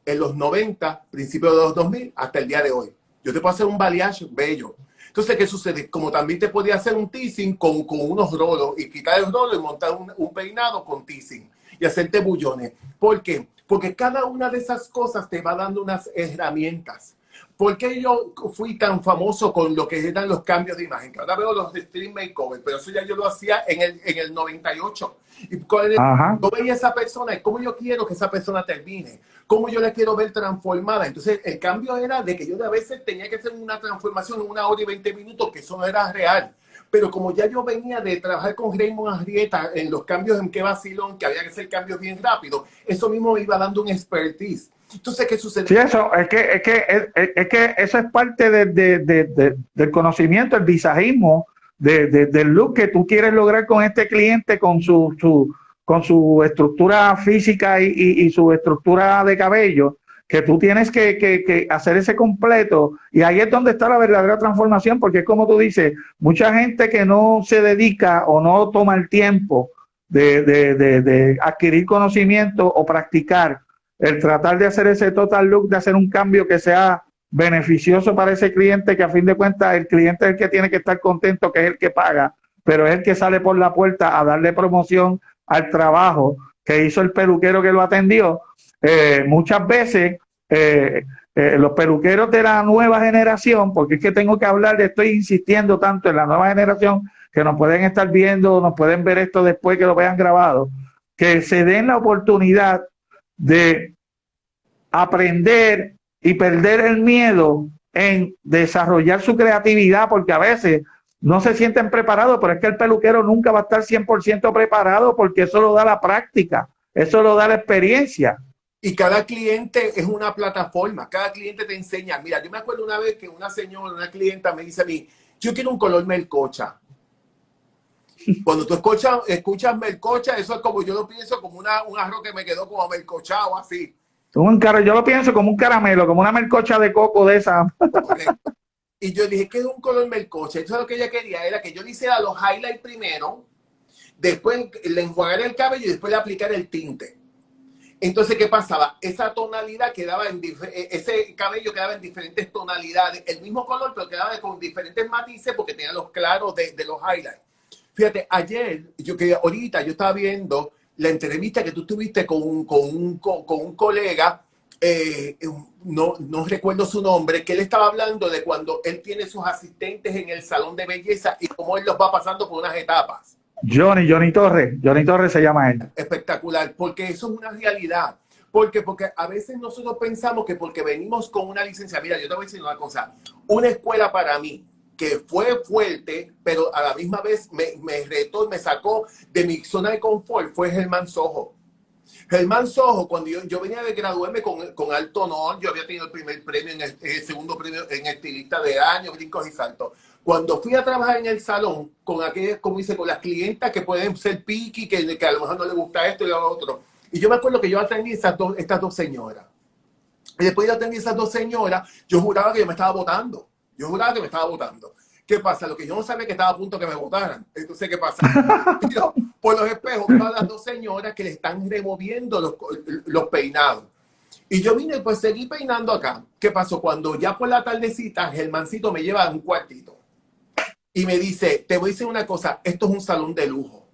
Speaker 2: en los 90, principios de los 2000, hasta el día de hoy. Yo te puedo hacer un balayage bello. Entonces, ¿qué sucede? Como también te podía hacer un teasing con unos rolos y quitar el rolo y montar un peinado con teasing y hacerte bullones. ¿Por qué? Porque cada una de esas cosas te va dando unas herramientas. ¿Por qué yo fui tan famoso con lo que eran los cambios de imagen? Que ahora veo los de Stream Makeover, pero eso ya yo lo hacía en el 98. Y yo veía a esa persona y cómo yo quiero que esa persona termine, cómo yo la quiero ver transformada. Entonces, el cambio era de que yo de a veces tenía que hacer una transformación en 1 hora y 20 minutos, que eso no era real. Pero como ya yo venía de trabajar con Raymond Arrieta en los cambios en Qué Vacilón, que había que hacer cambios bien rápido, eso mismo me iba dando un expertise. Entonces, ¿qué sucede?
Speaker 1: Sí, eso, es que eso es parte del conocimiento, el visajismo, del look que tú quieres lograr con este cliente, con su estructura física y su estructura de cabello, que tú tienes que hacer ese completo. Y ahí es donde está la verdadera transformación, porque es como tú dices, mucha gente que no se dedica o no toma el tiempo de adquirir conocimiento o practicar el tratar de hacer ese total look, de hacer un cambio que sea beneficioso para ese cliente, que a fin de cuentas el cliente es el que tiene que estar contento, que es el que paga, pero es el que sale por la puerta a darle promoción al trabajo que hizo el peluquero que lo atendió. Muchas veces los peluqueros de la nueva generación, porque es que tengo que hablar, estoy insistiendo tanto en la nueva generación, que nos pueden estar viendo, nos pueden ver esto después que lo vean grabado, que se den la oportunidad de aprender y perder el miedo en desarrollar su creatividad, porque a veces no se sienten preparados, pero es que el peluquero nunca va a estar 100% preparado, porque eso lo da la práctica, eso lo da la experiencia.
Speaker 2: Y cada cliente es una plataforma, cada cliente te enseña. Mira, yo me acuerdo una vez que una señora, una clienta me dice a mí, yo quiero un color melcocha. Cuando tú escuchas melcocha, eso es como yo lo pienso, como un arroz que me quedó como melcochado, así.
Speaker 1: Yo lo pienso como un caramelo, como una melcocha de coco de esa.
Speaker 2: Correcto. Y yo dije, ¿qué es un color melcocha? Entonces lo que ella quería era que yo le hiciera los highlights primero, después le enjuagara el cabello y después le aplicara el tinte. Entonces, ¿qué pasaba? Esa tonalidad quedaba ese cabello quedaba en diferentes tonalidades, el mismo color, pero quedaba con diferentes matices porque tenía los claros de los highlights. Fíjate, ahorita yo estaba viendo la entrevista que tú tuviste con un colega, no recuerdo su nombre, que él estaba hablando de cuando él tiene sus asistentes en el salón de belleza y cómo él los va pasando por unas etapas.
Speaker 1: Johnny Torres se llama él.
Speaker 2: Espectacular, porque eso es una realidad. Porque a veces nosotros pensamos que porque venimos con una licencia, mira, yo te voy a decir una cosa, una escuela para mí que fue fuerte, pero a la misma vez me retó y me sacó de mi zona de confort, fue Germán Sojo. Germán Sojo, cuando yo venía de graduarme con alto honor, yo había tenido el primer premio, el segundo premio en estilista de año, brincos y saltos. Cuando fui a trabajar en el salón, con aquellas, como dice, con las clientas que pueden ser piqui, que a lo mejor no les gusta esto y lo otro. Y yo me acuerdo que yo atendí estas dos señoras. Y después de atendí a esas dos señoras, yo juraba que yo me estaba votando. Yo juraba que me estaba votando. ¿Qué pasa? Lo que yo no sabía que estaba a punto de que me votaran. Entonces, ¿qué pasa? Yo, por los espejos, veo a las dos señoras que le están removiendo los peinados. Y yo vine, pues seguí peinando acá. ¿Qué pasó? Cuando ya por la tardecita, Germancito me lleva a un cuartito. Y me dice, te voy a decir una cosa, esto es un salón de lujo.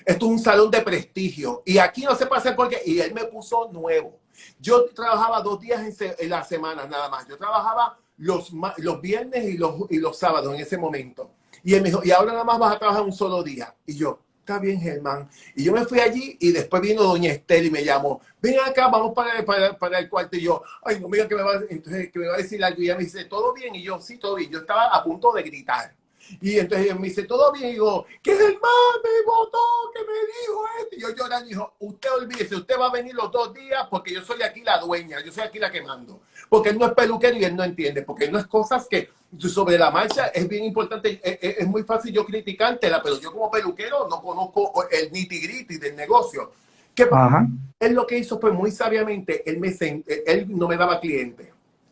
Speaker 2: Esto es un salón de prestigio. Y aquí no se puede hacer porque... Y él me puso nuevo. Yo trabajaba 2 días en la semana nada más. Yo trabajaba los viernes y los sábados en ese momento. Y él me dijo, y ahora nada más vas a trabajar un solo día. Y yo, está bien, Germán. Y yo me fui allí y después vino doña Esther y me llamó, ven acá, vamos para el cuarto. Y yo, ay, no me diga que me va a decir algo. Y ella me dice, ¿todo bien? Y yo, sí, todo bien. Yo estaba a punto de gritar. Y entonces me dice, todo bien, y digo, que Germán me votó, que me dijo esto. Y yo llorando, y dijo, usted olvídese, usted va a venir los 2 días porque yo soy aquí la dueña, yo soy aquí la que mando. Porque él no es peluquero y él no entiende, porque no es cosas que sobre la marcha es bien importante, es muy fácil yo criticártela, pero yo como peluquero no conozco el nitty-gritty del negocio. ¿Qué pasa? Él lo que hizo fue muy sabiamente, él no me daba clientes.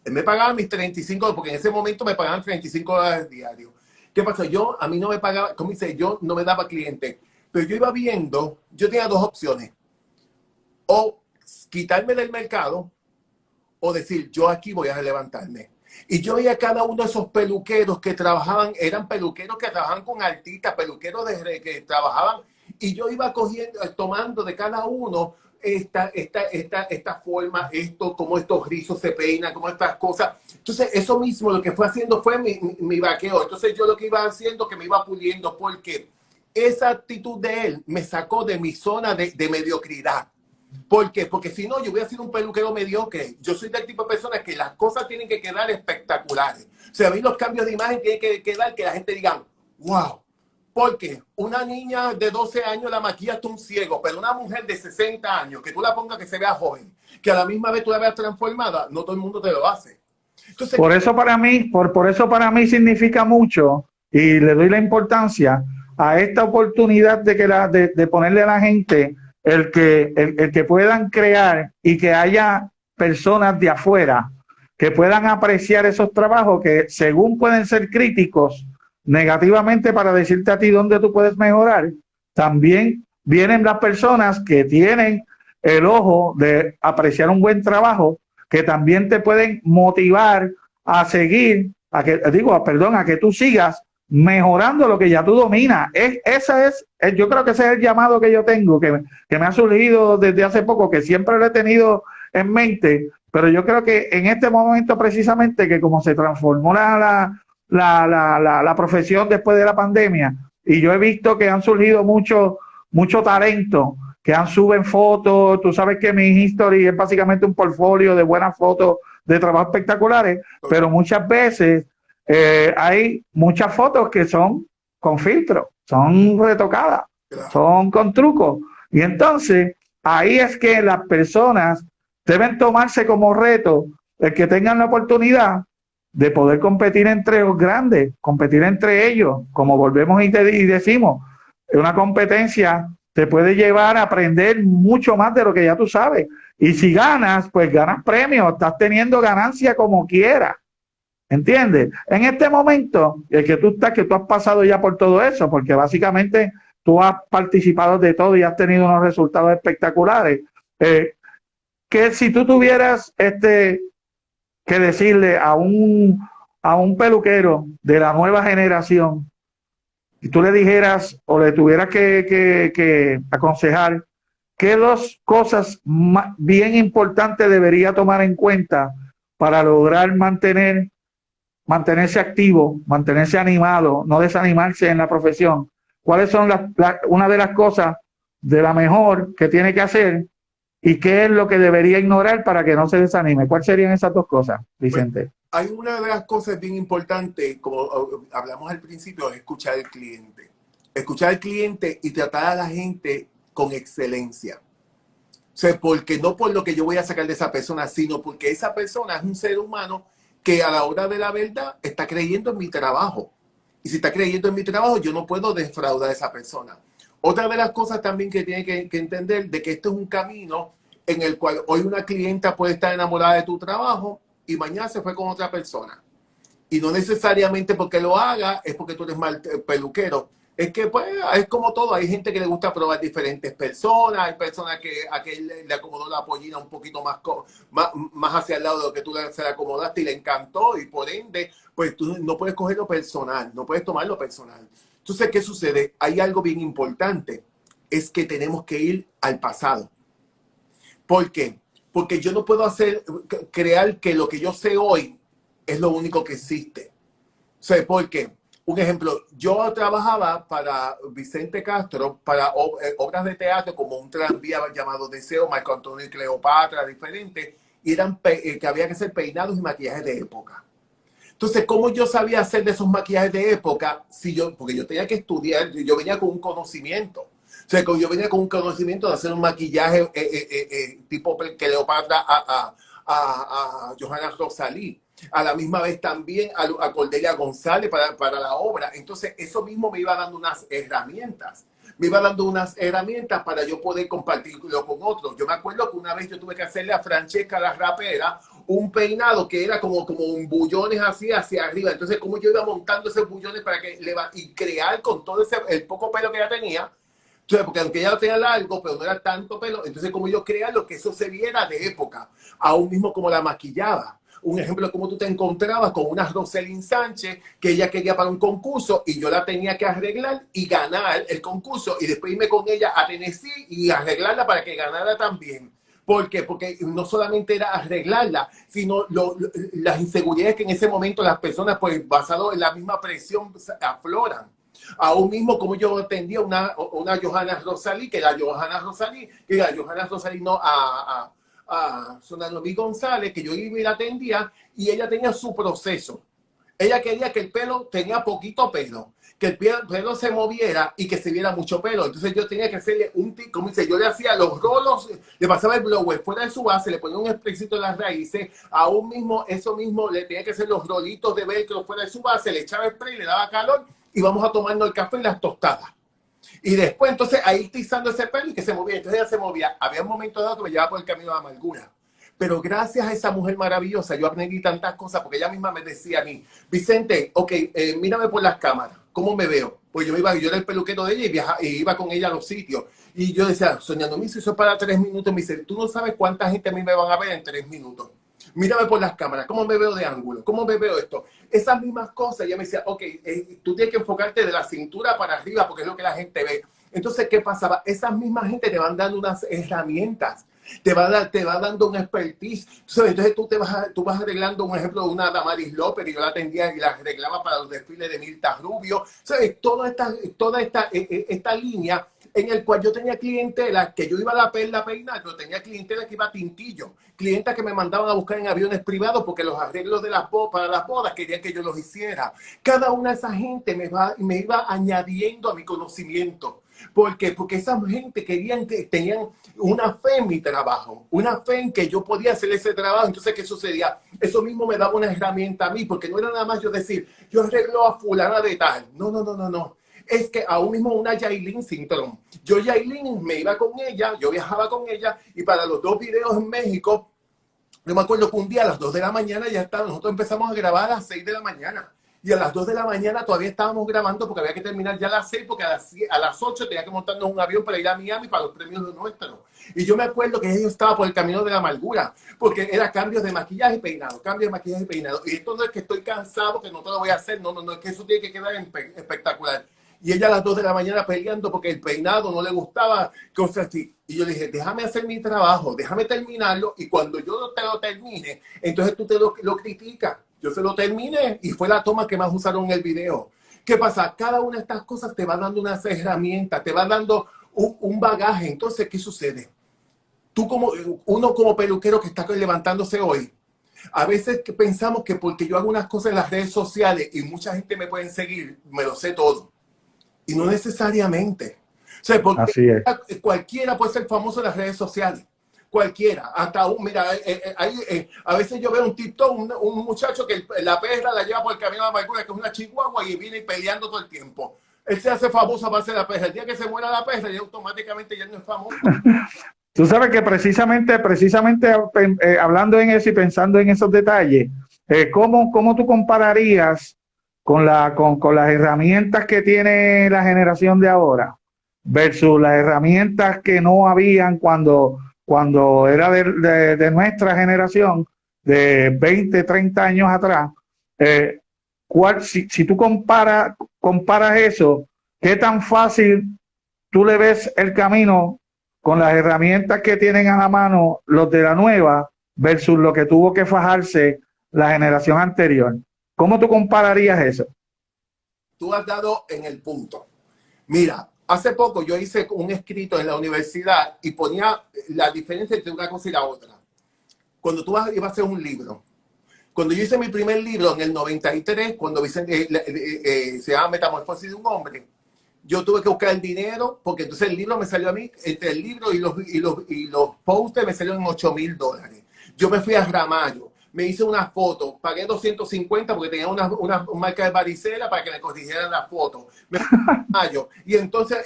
Speaker 2: Él me pagaba mis 35, porque en ese momento me pagaban $35 diarios. ¿Qué pasó? A mí no me pagaba, como dice, yo no me daba cliente. Pero yo iba viendo, yo tenía dos opciones. O quitarme del mercado, o decir, yo aquí voy a levantarme. Y yo veía cada uno de esos peluqueros que trabajaban, eran peluqueros que trabajaban con artistas, peluqueros que trabajaban, y yo iba cogiendo, tomando de cada uno esta forma, cómo estos rizos se peinan, cómo estas cosas. Entonces, eso mismo lo que fue haciendo fue mi vaqueo. Entonces, yo lo que iba haciendo, que me iba puliendo, porque esa actitud de él me sacó de mi zona de mediocridad. ¿Por qué? Porque si no, yo voy a ser un peluquero mediocre. Yo soy del tipo de persona que las cosas tienen que quedar espectaculares. O sea, a mí los cambios de imagen tienen que quedar que la gente diga, wow. Porque una niña de 12 años la maquillaste un ciego, pero una mujer de 60 años, que tú la pongas que se vea joven, que a la misma vez tú la veas transformada, no todo el mundo te lo hace. Entonces,
Speaker 1: Por eso para mí, por eso para mí significa mucho y le doy la importancia a esta oportunidad de ponerle a la gente el que puedan crear y que haya personas de afuera que puedan apreciar esos trabajos que según pueden ser críticos negativamente para decirte a ti dónde tú puedes mejorar, también vienen las personas que tienen el ojo de apreciar un buen trabajo, que también te pueden motivar a seguir, a que tú sigas mejorando lo que ya tú dominas. Yo creo que ese es el llamado que yo tengo, que me ha surgido desde hace poco, que siempre lo he tenido en mente, pero yo creo que en este momento precisamente, que como se transformó la profesión después de la pandemia, y yo he visto que han surgido mucho talento, que suben fotos. Tú sabes que mi history es básicamente un portfolio de buenas fotos de trabajos espectaculares, pero muchas veces hay muchas fotos que son con filtro, son retocadas, son con trucos. Y entonces ahí es que las personas deben tomarse como reto el que tengan la oportunidad de poder competir entre los grandes, competir entre ellos, como volvemos y decimos, una competencia te puede llevar a aprender mucho más de lo que ya tú sabes. Y si ganas, pues ganas premios, estás teniendo ganancia como quieras. ¿Entiendes? En este momento, que tú has pasado ya por todo eso, porque básicamente tú has participado de todo y has tenido unos resultados espectaculares. Que si tú tuvieras que decirle a un peluquero de la nueva generación, y tú le dijeras o le tuvieras que aconsejar qué dos cosas bien importantes debería tomar en cuenta para lograr mantenerse activo, mantenerse animado, no desanimarse en la profesión, ¿cuáles son una de las cosas de la mejor que tiene que hacer y qué es lo que debería ignorar para que no se desanime? ¿Cuáles serían esas dos cosas, Vicente?
Speaker 2: Hay una de las cosas bien importantes, como hablamos al principio, es escuchar al cliente. Escuchar al cliente y tratar a la gente con excelencia. O sea, porque no por lo que yo voy a sacar de esa persona, sino porque esa persona es un ser humano que a la hora de la verdad está creyendo en mi trabajo. Y si está creyendo en mi trabajo, yo no puedo defraudar a esa persona. Otra de las cosas también que tiene que entender de que esto es un camino en el cual hoy una clienta puede estar enamorada de tu trabajo y mañana se fue con otra persona. Y no necesariamente porque lo haga es porque tú eres mal peluquero. Es que pues es como todo, hay gente que le gusta probar diferentes personas, hay personas que a que le acomodó la pollina un poquito más hacia el lado de lo que tú se le acomodaste y le encantó, y por ende, pues tú no puedes cogerlo personal, no puedes tomarlo personal. Entonces, ¿qué sucede? Hay algo bien importante, es que tenemos que ir al pasado. ¿Por qué? Porque yo no puedo crear que lo que yo sé hoy es lo único que existe. O sea, ¿por qué? Un ejemplo, yo trabajaba para Vicente Castro, para obras de teatro como un tranvía llamado Deseo, Marco Antonio y Cleopatra, diferentes, y eran que había que hacer peinados y maquillajes de época. Entonces, ¿cómo yo sabía hacer de esos maquillajes de época? Porque yo tenía que estudiar, yo venía con un conocimiento. O sea, yo venía con un conocimiento de hacer un maquillaje tipo Cleopatra a Johanna Rosalí. A la misma vez también a Cordelia González para la obra. Entonces, eso mismo me iba dando unas herramientas. Me iba dando unas herramientas para yo poder compartirlo con otros. Yo me acuerdo que una vez yo tuve que hacerle a Francesca la rapera un peinado que era como un bullones así hacia arriba. Entonces, como yo iba montando esos bullones para que y crear con todo el poco pelo que ella tenía. Entonces, porque aunque ella lo tenía largo, pero no era tanto pelo, entonces como yo creaba lo que eso se viera de época, aún mismo como la maquillaba. Un ejemplo, como tú te encontrabas con una Rosalind Sánchez que ella quería para un concurso y yo la tenía que arreglar y ganar el concurso y después irme con ella a Tennessee y arreglarla para que ganara también. ¿Por qué? Porque no solamente era arreglarla, sino las inseguridades que en ese momento las personas, pues basado en la misma presión, afloran. Aún mismo como yo atendía una Johanna Rosalí, que era Johanna Rosalí, no a Sonanovi González, que yo iba y la atendía, y ella tenía su proceso. Ella quería que el pelo tenía poquito pelo, que el pelo se moviera y que se viera mucho pelo. Entonces yo tenía que hacerle como dice, yo le hacía los rolos, le pasaba el blower fuera de su base, le ponía un spraycito en las raíces, aún mismo, eso mismo, le tenía que hacer los rolitos de velcro fuera de su base, le echaba spray, le daba calor y vamos a tomarnos el café y las tostadas. Y después, entonces, ahí tizando ese pelo y que se movía. Entonces ella se movía. Había un momento dado que me llevaba por el camino de la amargura. Pero gracias a esa mujer maravillosa, yo aprendí tantas cosas, porque ella misma me decía a mí, Vicente, ok, mírame por las cámaras, ¿cómo me veo? Pues yo era el peluquero de ella y iba con ella a los sitios. Y yo decía, soñando, me hizo eso para 3 minutos. Me dice, tú no sabes cuánta gente a mí me van a ver en 3 minutos. Mírame por las cámaras, ¿cómo me veo de ángulo? ¿Cómo me veo esto? Esas mismas cosas, ella me decía, ok, tú tienes que enfocarte de la cintura para arriba porque es lo que la gente ve. Entonces, ¿qué pasaba? Esas mismas gente te van dando unas herramientas, te va dando un expertise. Entonces tú vas arreglando un ejemplo de una Damaris López, y yo la atendía y la arreglaba para los desfiles de Mirta Rubio. ¿Sabes? Toda esta línea en el cual yo tenía clientela que yo iba a la Perla a peinar, pero tenía clientela que iba a Tintillo, clientas que me mandaban a buscar en aviones privados porque los arreglos de para las bodas querían que yo los hiciera. Cada una de esa gente me iba añadiendo a mi conocimiento. ¿Por qué? Porque esa gente tenían una fe en mi trabajo, una fe en que yo podía hacer ese trabajo. Entonces, ¿qué sucedía? Eso mismo me daba una herramienta a mí, porque no era nada más yo decir, yo arreglo a fulana de tal. No. Es que aún mismo una Yailin Cintrón. Yo Yailin me iba con ella, yo viajaba con ella y para los 2 videos en México, yo me acuerdo que un día a las 2 de la mañana ya estaba, nosotros empezamos a grabar a las 6 de la mañana. Y a las 2 de la mañana todavía estábamos grabando porque había que terminar ya a las 6, porque a las 8 tenía que montarnos un avión para ir a Miami para los premios de nuestros. Y yo me acuerdo que yo estaba por el camino de la amargura, porque era cambios de maquillaje y peinado, cambios de maquillaje y peinado. Y esto no es que estoy cansado, que no te lo voy a hacer, no, es que eso tiene que quedar espectacular. Y ella a las 2 de la mañana peleando porque el peinado no le gustaba, cosas así. Y yo le dije, déjame hacer mi trabajo, déjame terminarlo, y cuando yo te lo termine, entonces tú te lo criticas. Yo se lo terminé y fue la toma que más usaron en el video. ¿Qué pasa? Cada una de estas cosas te va dando unas herramientas, te va dando un bagaje. Entonces, ¿qué sucede? Uno como peluquero que está levantándose hoy, a veces pensamos que porque yo hago unas cosas en las redes sociales y mucha gente me puede seguir, me lo sé todo. Y no necesariamente. O sea, porque
Speaker 1: Así es.
Speaker 2: cualquiera puede ser famoso en las redes sociales. Cualquiera. Hasta mira, a veces yo veo un TikTok, un muchacho que la perra la lleva por el camino de la amargura, que es una chihuahua, y viene peleando todo el tiempo. Él se hace famoso para ser la perra. El día que se muera la perra, ya automáticamente ya no es famoso.
Speaker 1: Tú sabes que precisamente hablando en eso y pensando en esos detalles, ¿cómo tú compararías con las herramientas que tiene la generación de ahora versus las herramientas que no habían cuando era de nuestra generación, de 20, 30 años atrás? Si tú comparas eso, ¿qué tan fácil tú le ves el camino con las herramientas que tienen a la mano los de la nueva versus lo que tuvo que fajarse la generación anterior? ¿Cómo tú compararías eso?
Speaker 2: Tú has dado en el punto. Mira, hace poco yo hice un escrito en la universidad y ponía la diferencia entre una cosa y la otra. Cuando tú ibas a hacer un libro, cuando yo hice mi primer libro en el 93, cuando se llama Metamorfosis de un hombre, yo tuve que buscar el dinero, porque entonces el libro me salió a mí, entre el libro y los posters me salieron en $8,000. Yo me fui a Ramallo, me hice una foto, pagué 250 porque tenía una marca de varicela para que me corrigieran la foto. Me fui a Ramallo, y entonces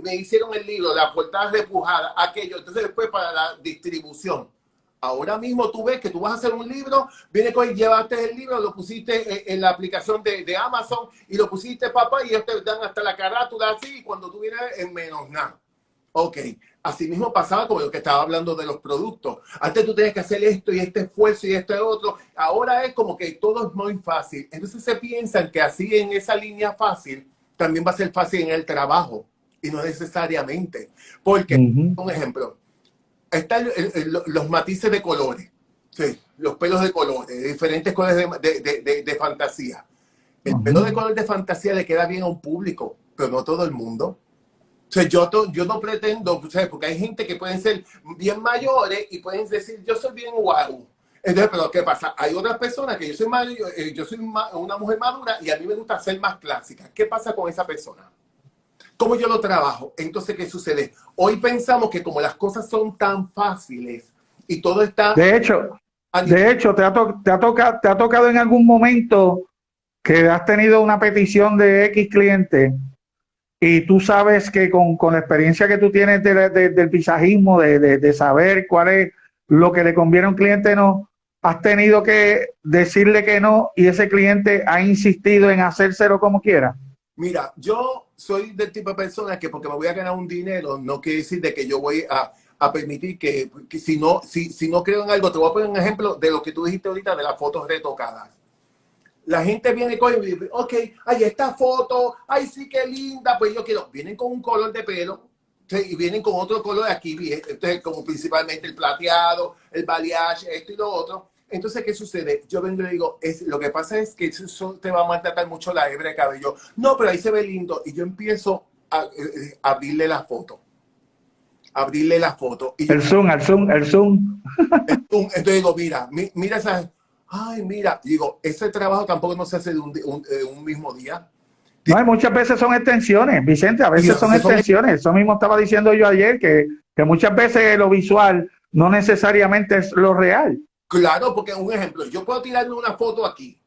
Speaker 2: me hicieron el libro, la portada repujada, aquello. Entonces después para la distribución. Ahora mismo tú ves que tú vas a hacer un libro, viene con llevaste el libro, lo pusiste en la aplicación de Amazon y lo pusiste, papá, y ellos te dan hasta la carátula así, y cuando tú vienes en menos nada. Ok, así mismo pasaba con lo que estaba hablando de los productos. Antes tú tenías que hacer esto y este esfuerzo y esto y otro. Ahora es como que todo es muy fácil. Entonces se piensan que así en esa línea fácil también va a ser fácil en el trabajo. Y no necesariamente. Porque, un ejemplo, están los matices de colores. Sí, los pelos de colores, diferentes colores de fantasía. El pelo de color de fantasía le queda bien a un público, pero no todo el mundo. O sea, yo no pretendo, o sea, porque hay gente que pueden ser bien mayores y pueden decir, yo soy bien guau. Entonces, pero ¿qué pasa? Hay otras personas que yo soy una mujer madura y a mí me gusta ser más clásica. ¿Qué pasa con esa persona? ¿Cómo yo lo trabajo? Entonces, ¿qué sucede? Hoy pensamos que como las cosas son tan fáciles y todo está...
Speaker 1: De hecho, te ha tocado en algún momento que has tenido una petición de X cliente y tú sabes que con la experiencia que tú tienes del visajismo, de saber cuál es lo que le conviene a un cliente, no, has tenido que decirle que no y ese cliente ha insistido en hacérselo como quiera.
Speaker 2: Mira, yo soy del tipo de persona que porque me voy a ganar un dinero, no quiere decir de que yo voy a permitir que si no creo en algo, te voy a poner un ejemplo de lo que tú dijiste ahorita de las fotos retocadas. La gente viene con y dice, ok, ay, esta foto, ay, sí, qué linda, pues yo quiero. Vienen con un color de pelo, ¿sí? Y vienen con otro color aquí, entonces, como principalmente el plateado, el balayage, esto y lo otro. Entonces, ¿qué sucede? Yo vengo y le digo, lo que pasa es que eso te va a maltratar mucho la hebra de cabello. No, pero ahí se ve lindo. Y yo empiezo a abrirle la foto. Abrirle la foto. Y yo,
Speaker 1: El zoom, el zoom, el zoom.
Speaker 2: entonces digo, mira esa... Ay, mira, digo, ese trabajo tampoco no se hace de un mismo día.
Speaker 1: No, hay muchas veces son extensiones, Vicente, a veces son extensiones. Eso mismo estaba diciendo yo ayer, que muchas veces lo visual no necesariamente es lo real.
Speaker 2: Claro, porque un ejemplo, yo puedo tirarle una foto aquí,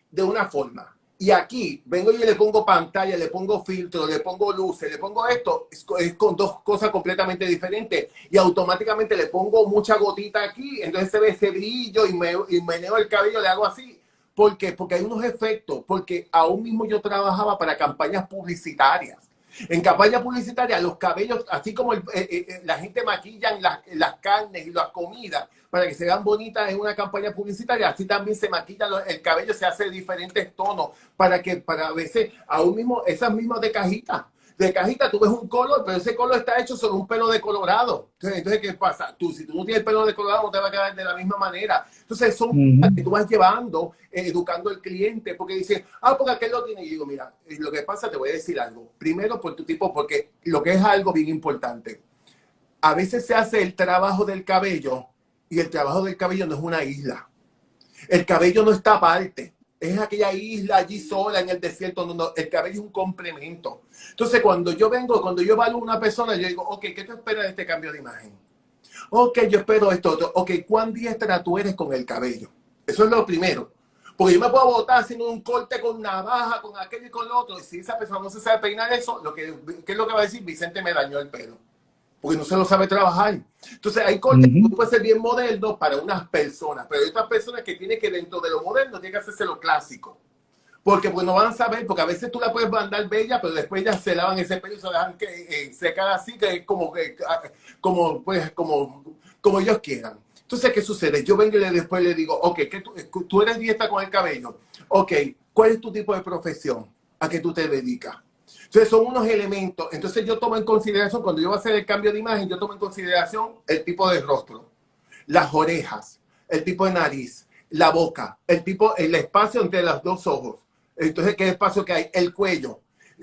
Speaker 2: de una forma, y aquí vengo y le pongo pantalla, le pongo filtro, le pongo luces, le pongo esto, es con dos cosas completamente diferentes, y automáticamente le pongo mucha gotita aquí, entonces se ve ese brillo y meneo el cabello, le hago así. ¿Por qué? Porque hay unos efectos, porque aún mismo yo trabajaba para campañas publicitarias. En campaña publicitaria, los cabellos, así como la gente maquilla las carnes y las comidas para que se vean bonitas en una campaña publicitaria, así también se maquilla el cabello, se hace de diferentes tonos para a veces, aún mismo, esas mismas de cajita. De cajita tú ves un color, pero ese color está hecho sobre un pelo de colorado. Entonces, ¿qué pasa? Si tú no tienes pelo de colorado, no te va a quedar de la misma manera. Entonces, son que tú vas llevando, educando al cliente, porque dice, porque aquel lo tiene. Y digo, mira, lo que pasa, te voy a decir algo. Primero, por tu tipo, porque lo que es algo bien importante. A veces se hace el trabajo del cabello y el trabajo del cabello no es una isla. El cabello no está aparte. Es aquella isla allí sola en el desierto. No, el cabello es un complemento. Entonces, cuando yo evalúo a una persona, yo digo, ok, ¿qué tú esperas de este cambio de imagen? Ok, yo espero esto, otro. Ok, ¿cuán diestra tú eres con el cabello? Eso es lo primero. Porque yo me puedo botar haciendo un corte con navaja, con aquello y con lo otro. Y si esa persona no se sabe peinar eso, ¿qué es lo que va a decir? Vicente me dañó el pelo. Porque no se lo sabe trabajar. Entonces hay cortes que puede ser bien moderno para unas personas, pero hay otras personas que tienen que dentro de lo moderno tienen que hacerse lo clásico. Porque pues no van a saber, porque a veces tú la puedes mandar bella, pero después ya se lavan ese pelo y se dejan que secar así, que es como ellos quieran. Entonces, ¿qué sucede? Yo vengo y después le digo, ok, tú eres diestra con el cabello. Ok, ¿cuál es tu tipo de profesión? ¿A qué tú te dedicas? Entonces son unos elementos. Entonces yo tomo en consideración, cuando yo voy a hacer el cambio de imagen, yo tomo en consideración el tipo de rostro, las orejas, el tipo de nariz, la boca, el espacio entre los dos ojos. Entonces, ¿qué espacio que hay? El cuello,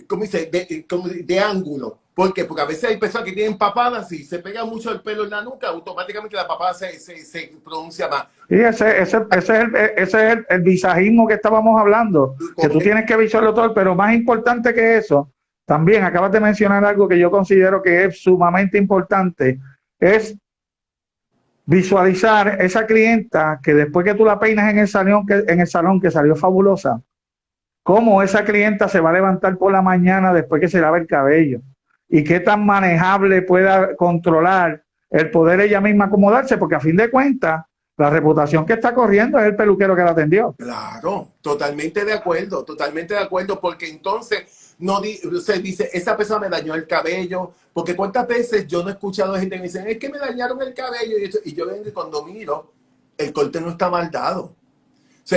Speaker 2: como dice, de ángulo. ¿Por qué? Porque a veces hay personas que tienen papadas y se pega mucho el pelo en la nuca, automáticamente la papada se pronuncia más.
Speaker 1: Y ese es el visajismo que estábamos hablando, que tú tienes que visualizarlo todo, pero más importante que eso, también acabas de mencionar algo que yo considero que es sumamente importante, es visualizar esa clienta que después que tú la peinas en el salón que salió fabulosa, cómo esa clienta se va a levantar por la mañana después que se lava el cabello y qué tan manejable pueda controlar el poder ella misma acomodarse, porque a fin de cuentas, la reputación que está corriendo es el peluquero que la atendió.
Speaker 2: Claro, totalmente de acuerdo, porque entonces no se dice, esa persona me dañó el cabello, porque cuántas veces yo no he escuchado a gente que me dicen, es que me dañaron el cabello, y yo vengo y cuando miro, el corte no está mal dado. Sí,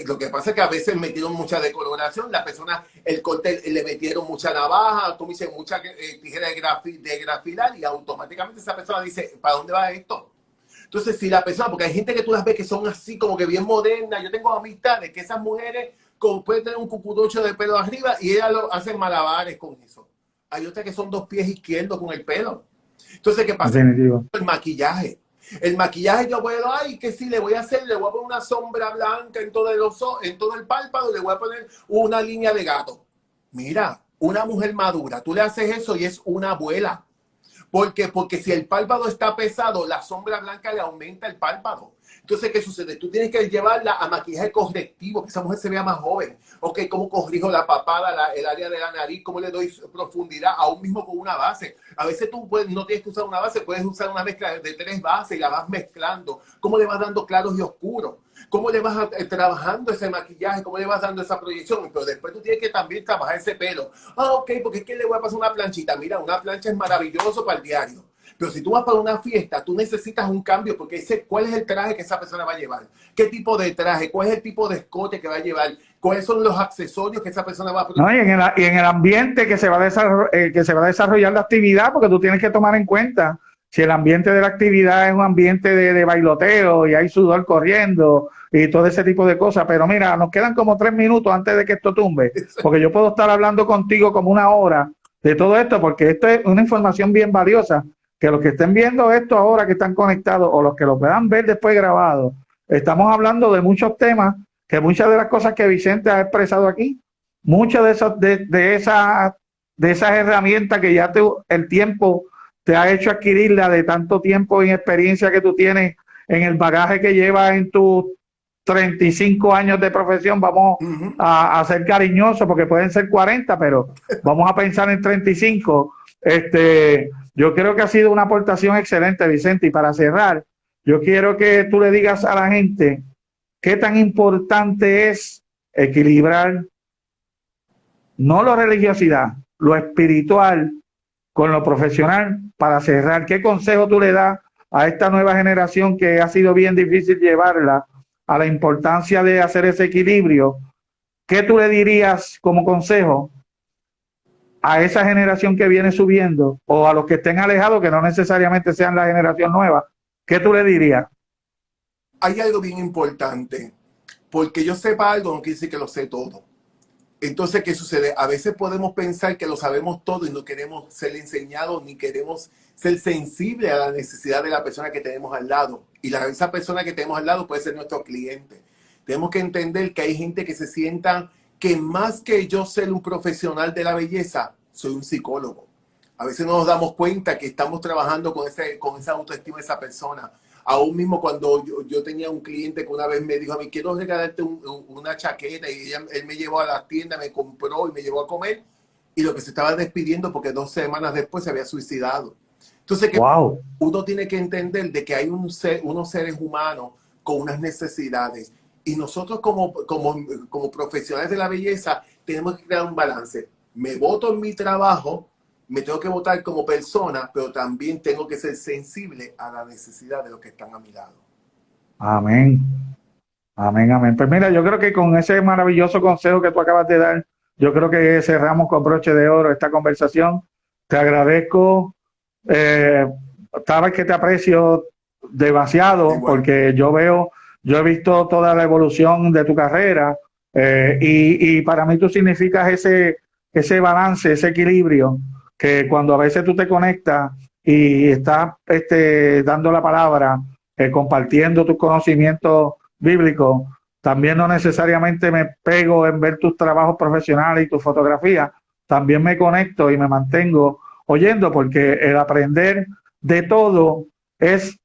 Speaker 2: lo que pasa es que a veces metieron mucha decoloración, la persona, el corte le metieron mucha navaja, como dice, mucha tijera de grafilar y automáticamente esa persona dice, ¿para dónde va esto? Entonces, si la persona, porque hay gente que tú las ves que son así como que bien modernas, yo tengo amistades que esas mujeres pueden tener un cucurucho de pelo arriba y ellas lo hacen malabares con eso. Hay otras que son 2 pies izquierdos con el pelo. Entonces, ¿qué pasa?
Speaker 1: Definitivo.
Speaker 2: El maquillaje. El maquillaje yo puedo, ay, que sí, le voy a poner una sombra blanca en todo el párpado, le voy a poner una línea de gato. Mira, una mujer madura, tú le haces eso y es una abuela. ¿Por qué? Porque si el párpado está pesado, la sombra blanca le aumenta el párpado. Entonces, ¿qué sucede? Tú tienes que llevarla a maquillaje correctivo, que esa mujer se vea más joven. Ok, ¿cómo corrijo la papada, el área de la nariz? ¿Cómo le doy profundidad? Aún mismo con una base. A veces tú no tienes que usar una base, puedes usar una mezcla de 3 bases y la vas mezclando. ¿Cómo le vas dando claros y oscuros? ¿Cómo le vas trabajando ese maquillaje? ¿Cómo le vas dando esa proyección? Pero después tú tienes que también trabajar ese pelo. Ah, ok, porque es que le voy a pasar una planchita. Mira, una plancha es maravilloso para el diario. Pero si tú vas para una fiesta, tú necesitas un cambio porque cuál es el traje que esa persona va a llevar. ¿Qué tipo de traje? ¿Cuál es el tipo de escote que va a llevar? ¿Cuáles son los accesorios que esa persona va a
Speaker 1: No, y en el ambiente que se va a desarrollar la actividad, porque tú tienes que tomar en cuenta si el ambiente de la actividad es un ambiente de bailoteo y hay sudor corriendo y todo ese tipo de cosas. Pero mira, nos quedan como 3 minutos antes de que esto tumbe, porque yo puedo estar hablando contigo como una hora de todo esto, porque esto es una información bien valiosa, que los que estén viendo esto ahora, que están conectados, o los que lo puedan ver después grabado, estamos hablando de muchos temas, que muchas de las cosas que Vicente ha expresado aquí, muchas de esas herramientas que ya el tiempo te ha hecho adquirirla de tanto tiempo y experiencia que tú tienes en el bagaje que llevas en tus 35 años de profesión, vamos a ser cariñosos porque pueden ser 40, pero vamos a pensar en 35. Yo creo que ha sido una aportación excelente, Vicente, y para cerrar, yo quiero que tú le digas a la gente qué tan importante es equilibrar no la religiosidad, lo espiritual con lo profesional. Para cerrar, ¿qué consejo tú le das a esta nueva generación que ha sido bien difícil llevarla a la importancia de hacer ese equilibrio? ¿Qué tú le dirías como consejo a esa generación que viene subiendo o a los que estén alejados, que no necesariamente sean la generación nueva? ¿Qué tú le dirías?
Speaker 2: Hay algo bien importante, porque yo sepa algo no quiere decir que lo sé todo. Entonces, ¿qué sucede? A veces podemos pensar que lo sabemos todo y no queremos ser enseñados ni queremos ser sensibles a la necesidad de la persona que tenemos al lado. Y esa persona que tenemos al lado puede ser nuestro cliente. Tenemos que entender que hay gente que se sienta que más que yo ser un profesional de la belleza, soy un psicólogo. A veces no nos damos cuenta que estamos trabajando con esa autoestima de esa persona. Aún mismo cuando yo tenía un cliente que una vez me dijo a mí, quiero regalarte una chaqueta, y él me llevó a la tienda, me compró y me llevó a comer, y lo que se estaba despidiendo porque 2 semanas después se había suicidado. Entonces,
Speaker 1: Wow.
Speaker 2: uno tiene que entender de que hay unos seres humanos con unas necesidades, y nosotros como profesionales de la belleza tenemos que crear un balance. Me voto en mi trabajo, me tengo que votar como persona, pero también tengo que ser sensible a la necesidad de los que están a mi lado.
Speaker 1: Amén. Amén, amén. Pues mira, yo creo que con ese maravilloso consejo que tú acabas de dar, yo creo que cerramos con broche de oro esta conversación. Te agradezco, sabes que te aprecio demasiado
Speaker 2: Igual.
Speaker 1: porque yo he visto toda la evolución de tu carrera, y para mí tú significas ese balance, ese equilibrio, que cuando a veces tú te conectas y estás dando la palabra, compartiendo tus conocimientos bíblico, también no necesariamente me pego en ver tus trabajos profesionales y tus fotografías, también me conecto y me mantengo oyendo, porque el aprender de todo es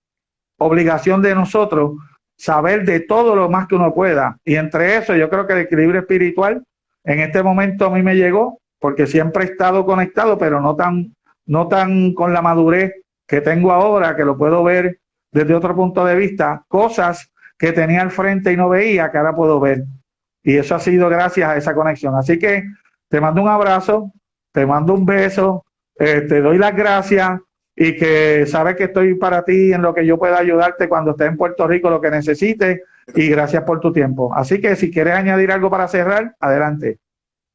Speaker 1: obligación de nosotros, saber de todo lo más que uno pueda, y entre eso yo creo que el equilibrio espiritual en este momento a mí me llegó, porque siempre he estado conectado, pero no tan con la madurez que tengo ahora, que lo puedo ver desde otro punto de vista, cosas que tenía al frente y no veía, que ahora puedo ver. Y eso ha sido gracias a esa conexión. Así que te mando un abrazo, te mando un beso, te doy las gracias y que sabes que estoy para ti en lo que yo pueda ayudarte cuando estés en Puerto Rico, lo que necesites, y gracias por tu tiempo. Así que si quieres añadir algo para cerrar, adelante.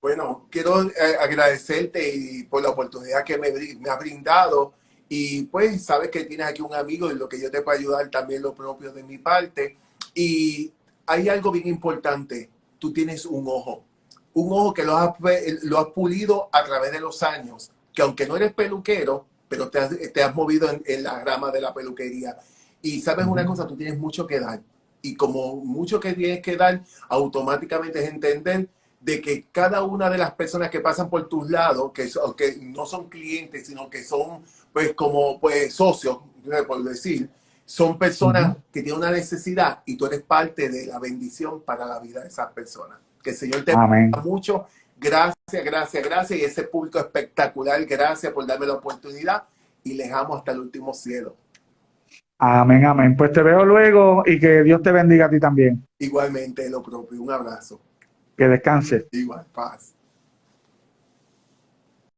Speaker 2: Bueno, quiero agradecerte y por la oportunidad que me has brindado y pues sabes que tienes aquí un amigo y lo que yo te puedo ayudar también lo propio de mi parte. Y hay algo bien importante, tú tienes un ojo que lo has pulido a través de los años, que aunque no eres peluquero, pero te has movido en la rama de la peluquería. Y sabes una cosa, tú tienes mucho que dar. Y como mucho que tienes que dar, automáticamente es entender de que cada una de las personas que pasan por tus lados, que no son clientes, sino que son pues como pues socios, por decir, son personas que tienen una necesidad y tú eres parte de la bendición para la vida de esas personas. Que el Señor te bendiga
Speaker 1: Amén.
Speaker 2: mucho. Gracias, gracias, gracias. Y ese público espectacular, gracias por darme la oportunidad y les amo hasta el último cielo.
Speaker 1: Amén, amén. Pues te veo luego y que Dios te bendiga a ti también.
Speaker 2: Igualmente lo propio. Un abrazo.
Speaker 1: Que descanses.
Speaker 2: Igual, paz.